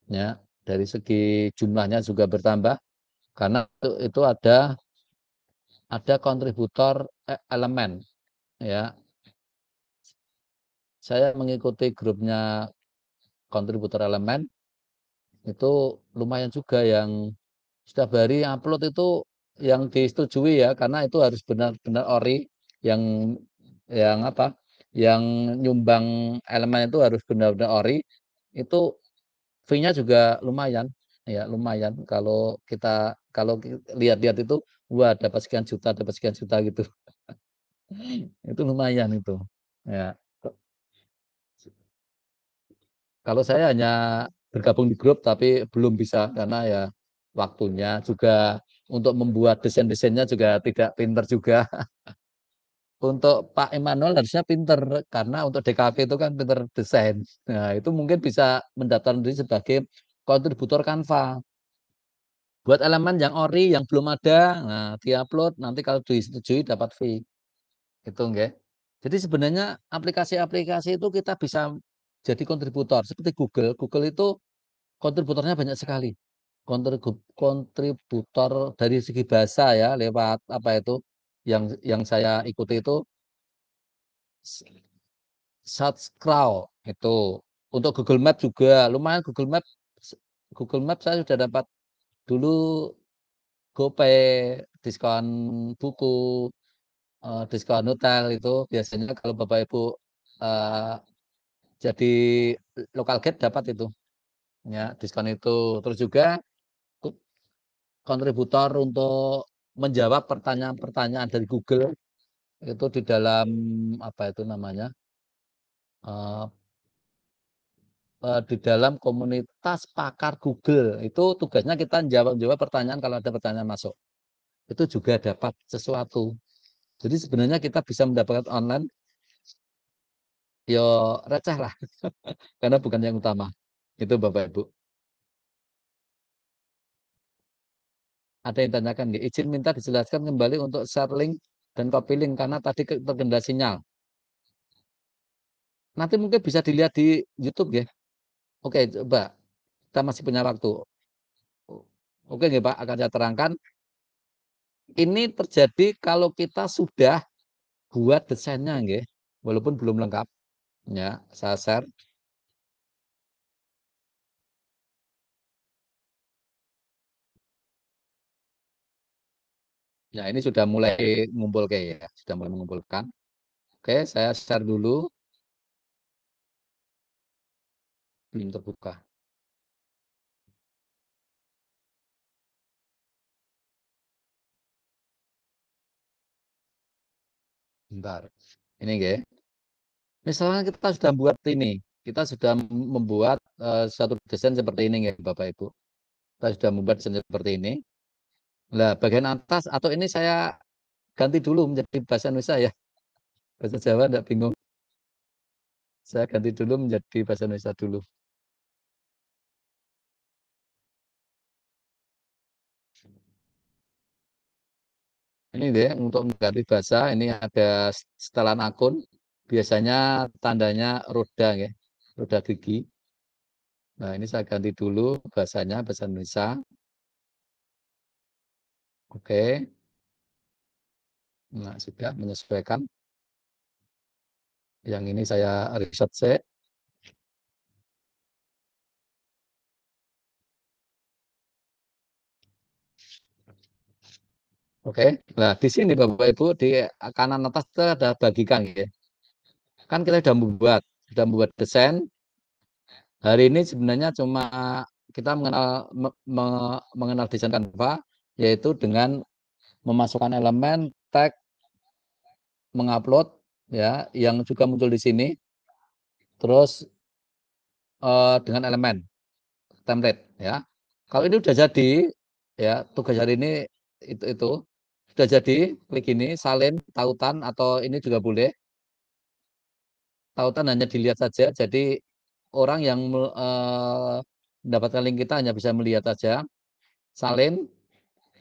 ya, dari segi jumlahnya juga bertambah karena itu ada kontributor elemen ya. Saya mengikuti grupnya kontributor elemen itu lumayan juga yang setiap hari upload itu yang disetujui ya, karena itu harus benar-benar ori, yang apa, yang nyumbang elemen itu harus benar-benar ori, itu fee-nya juga lumayan ya, lumayan kalau lihat-lihat itu wah dapat sekian juta gitu. Itu lumayan itu ya. Kalau saya hanya bergabung di grup tapi belum bisa karena ya waktunya juga, untuk membuat desain-desainnya juga tidak pinter juga. Untuk Pak Emmanuel harusnya pinter karena untuk DKV itu kan pinter desain. Nah, itu mungkin bisa mendaftar diri sebagai kontributor Canva. Buat elemen yang ori yang belum ada, nah diupload nanti kalau disetujui dapat fee. Itu enggak. Jadi sebenarnya aplikasi-aplikasi itu kita bisa jadi kontributor seperti Google. Google itu kontributornya banyak sekali. Kontributor dari segi bahasa ya lewat apa itu yang saya ikuti itu Subscribe itu. Untuk Google Map juga lumayan. Google Map saya sudah dapat dulu GoPay, diskon buku, diskon hotel itu biasanya kalau Bapak Ibu jadi local guide dapat itu ya diskon itu. Terus juga kontributor untuk menjawab pertanyaan-pertanyaan dari Google itu di dalam apa itu namanya di dalam komunitas pakar Google. Itu tugasnya kita jawab pertanyaan kalau ada pertanyaan masuk. Itu juga dapat sesuatu. Jadi sebenarnya kita bisa mendapatkan online yo receh lah karena bukan yang utama. Itu Bapak Ibu. Ada yang tanyakan nggih, izin minta dijelaskan kembali untuk share link dan copy link karena tadi terkendala sinyal. Nanti mungkin bisa dilihat di YouTube ya. Oke, coba. Kita masih punya waktu. Oke nggih Pak, akan saya terangkan. Ini terjadi kalau kita sudah buat desainnya nggih, walaupun belum lengkap. Ya, saya share. Ya, ini sudah mulai ngumpul ya, sudah mulai mengumpulkan. Oke, saya share dulu. Belum terbuka. Bentar. Ini nggih. Misalnya kita sudah buat ini, kita sudah membuat satu desain seperti ini nggih, Bapak Ibu. Kita sudah membuat desain seperti ini. Nah, bagian atas atau ini saya ganti dulu menjadi bahasa Indonesia ya. Bahasa Jawa enggak bingung. Saya ganti dulu menjadi bahasa Indonesia dulu. Ini deh untuk mengganti bahasa ini ada setelan akun. Biasanya tandanya roda ya, roda gigi. Nah, ini saya ganti dulu bahasanya bahasa Indonesia. Oke. Nah, sudah menyesuaikan. Yang ini saya reset sih. Oke. Nah, di sini Bapak Ibu di kanan atas itu ada bagikan ya. Kan kita sudah membuat desain. Hari ini sebenarnya cuma kita mengenal desain Canva yaitu dengan memasukkan elemen tag mengupload ya yang juga muncul di sini. Terus dengan elemen template ya. Kalau ini sudah jadi ya tugas hari ini itu sudah jadi, klik ini salin tautan atau ini juga boleh. Tautan hanya dilihat saja, jadi orang yang mendapatkan link kita hanya bisa melihat saja. Salin,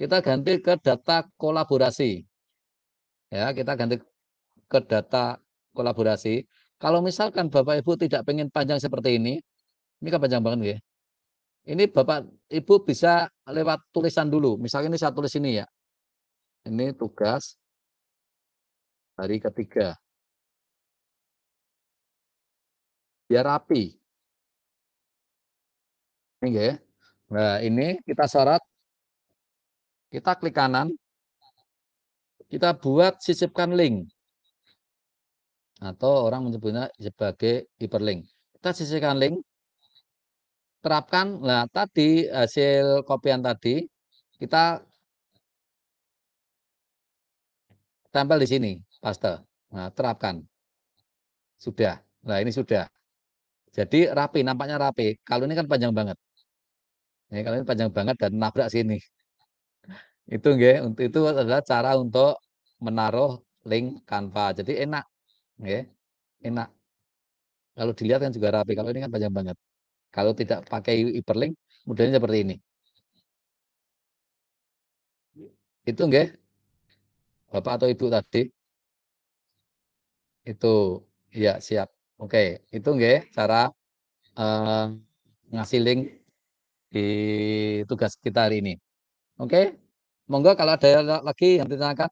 kita ganti ke data kolaborasi. Ya, kita ganti ke data kolaborasi. Kalau misalkan Bapak Ibu tidak pengen panjang seperti ini kan panjang banget ya. Ini Bapak Ibu bisa lewat tulisan dulu. Misalnya ini saya tulis ini ya. Ini tugas hari ketiga. Biar rapi. Ini ya. Nah, ini kita sorot. Kita klik kanan. Kita buat sisipkan link. Atau orang menyebutnya sebagai hyperlink. Kita sisipkan link. Terapkan. Nah, tadi hasil kopian tadi kita tempel di sini, paste. Nah, terapkan. Sudah. Nah, ini sudah. Jadi rapi, nampaknya rapi. Kalau ini kan panjang banget. Ini kalau ini panjang banget dan nabrak sini. Itu nggih, itu adalah cara untuk menaruh link Canva. Jadi enak, nggih. Enak. Kalau dilihat kan juga rapi. Kalau ini kan panjang banget. Kalau tidak pakai hyperlink, modelnya seperti ini. Itu nggih. Bapak atau Ibu tadi. Itu ya siap. Oke, itu nggih cara ngasih link di tugas kita hari ini. Oke, monggo kalau ada lagi yang ditanyakan.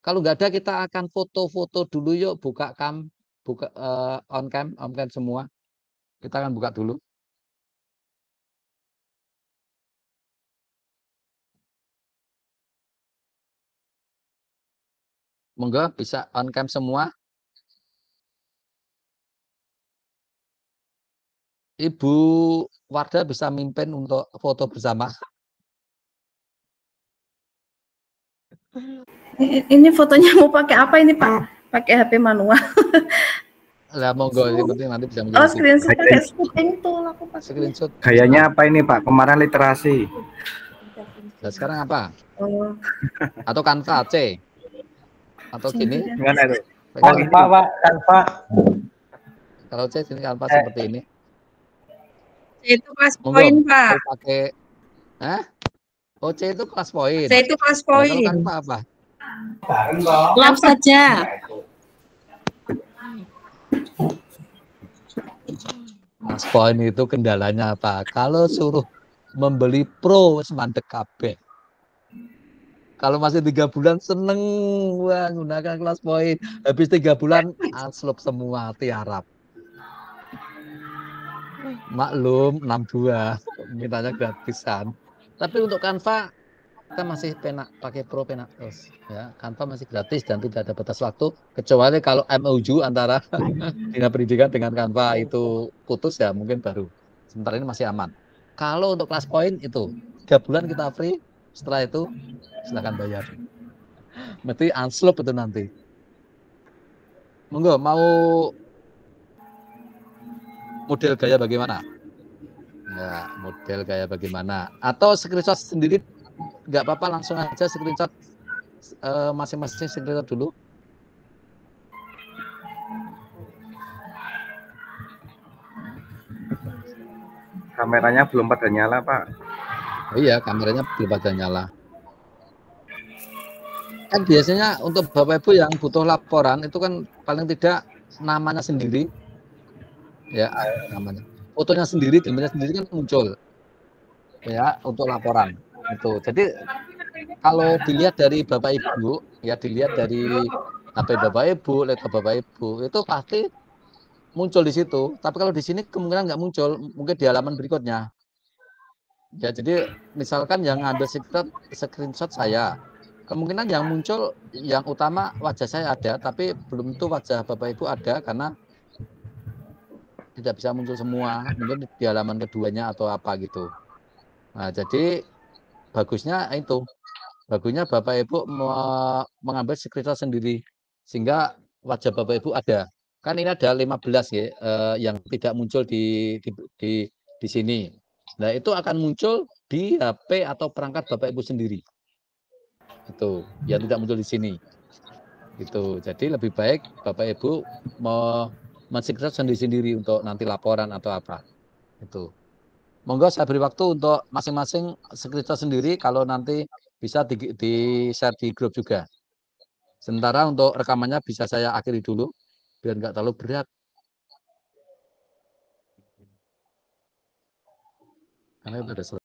Kalau nggak ada kita akan foto-foto dulu yuk, buka on cam semua. Kita akan buka dulu. Monggo bisa on cam semua. Ibu Wardah bisa mimpin untuk foto bersama. Ini fotonya mau pakai apa ini Pak? Pakai HP manual. Lah monggo, yang penting nanti bisa menjadi. Oh, screenshot pakai shooting tool aku pakai. Screenshot. Gayanya apa ini Pak? Kemarin literasi. Nah, sekarang apa? Oh. Atau Canva C? Atau gini? Gimana itu? Canva Pak, Canva. Kalau C sini Canva seperti ini. Itu kelas poin, Pak. Pakai Oh, C itu kelas poin. C itu kelas poin. Kalau Canva apa? Lab saja. Kelas poin itu kendalanya apa? Kalau suruh membeli pro semandek kabeh. Kalau masih 3 bulan seneng wah gunakan kelas poin. Habis 3 bulan anslop semua tiarap. Maklum 62 mintanya gratisan. Tapi untuk Canva kita masih pakai pro pena terus ya. Canva masih gratis dan tidak ada batas waktu kecuali kalau MOU antara Dinas Pendidikan dengan Canva itu putus ya mungkin baru. Sementara ini masih aman. Kalau untuk kelas poin itu 3 bulan kita free, setelah itu silakan bayar. Mesti anslop itu nanti. Monggo mau model gaya bagaimana? Ya, model gaya bagaimana? Atau screenshot sendiri nggak apa-apa, langsung aja screenshot masing-masing screenshot dulu. Kameranya belum pada nyala Pak. Oh iya, kameranya belum pada nyala. Kan biasanya untuk Bapak Ibu yang butuh laporan itu kan paling tidak namanya sendiri, ya namanya, fotonya sendiri, gambarnya sendiri kan muncul, ya untuk laporan itu. Jadi kalau dilihat dari Bapak Ibu, ya dilihat dari HP Bapak Ibu, laptop Bapak Ibu itu pasti muncul di situ. Tapi kalau di sini kemungkinan nggak muncul, mungkin di halaman berikutnya. Ya jadi misalkan yang ngambil screenshot saya, kemungkinan yang muncul yang utama wajah saya ada, tapi belum tentu wajah Bapak Ibu ada karena tidak bisa muncul semua, mungkin di halaman keduanya atau apa gitu. Nah jadi bagusnya Bapak Ibu mengambil screenshot sendiri sehingga wajah Bapak Ibu ada. Kan ini ada 15 ya yang tidak muncul di sini. Nah, itu akan muncul di HP atau perangkat Bapak Ibu sendiri. Itu yang tidak muncul di sini. Itu. Jadi lebih baik Bapak Ibu men-screenshot sendiri untuk nanti laporan atau apa. Itu. Monggo saya beri waktu untuk masing-masing screenshot sendiri kalau nanti bisa di-share di grup juga. Sementara untuk rekamannya bisa saya akhiri dulu biar nggak terlalu berat. Karena sudah selesai.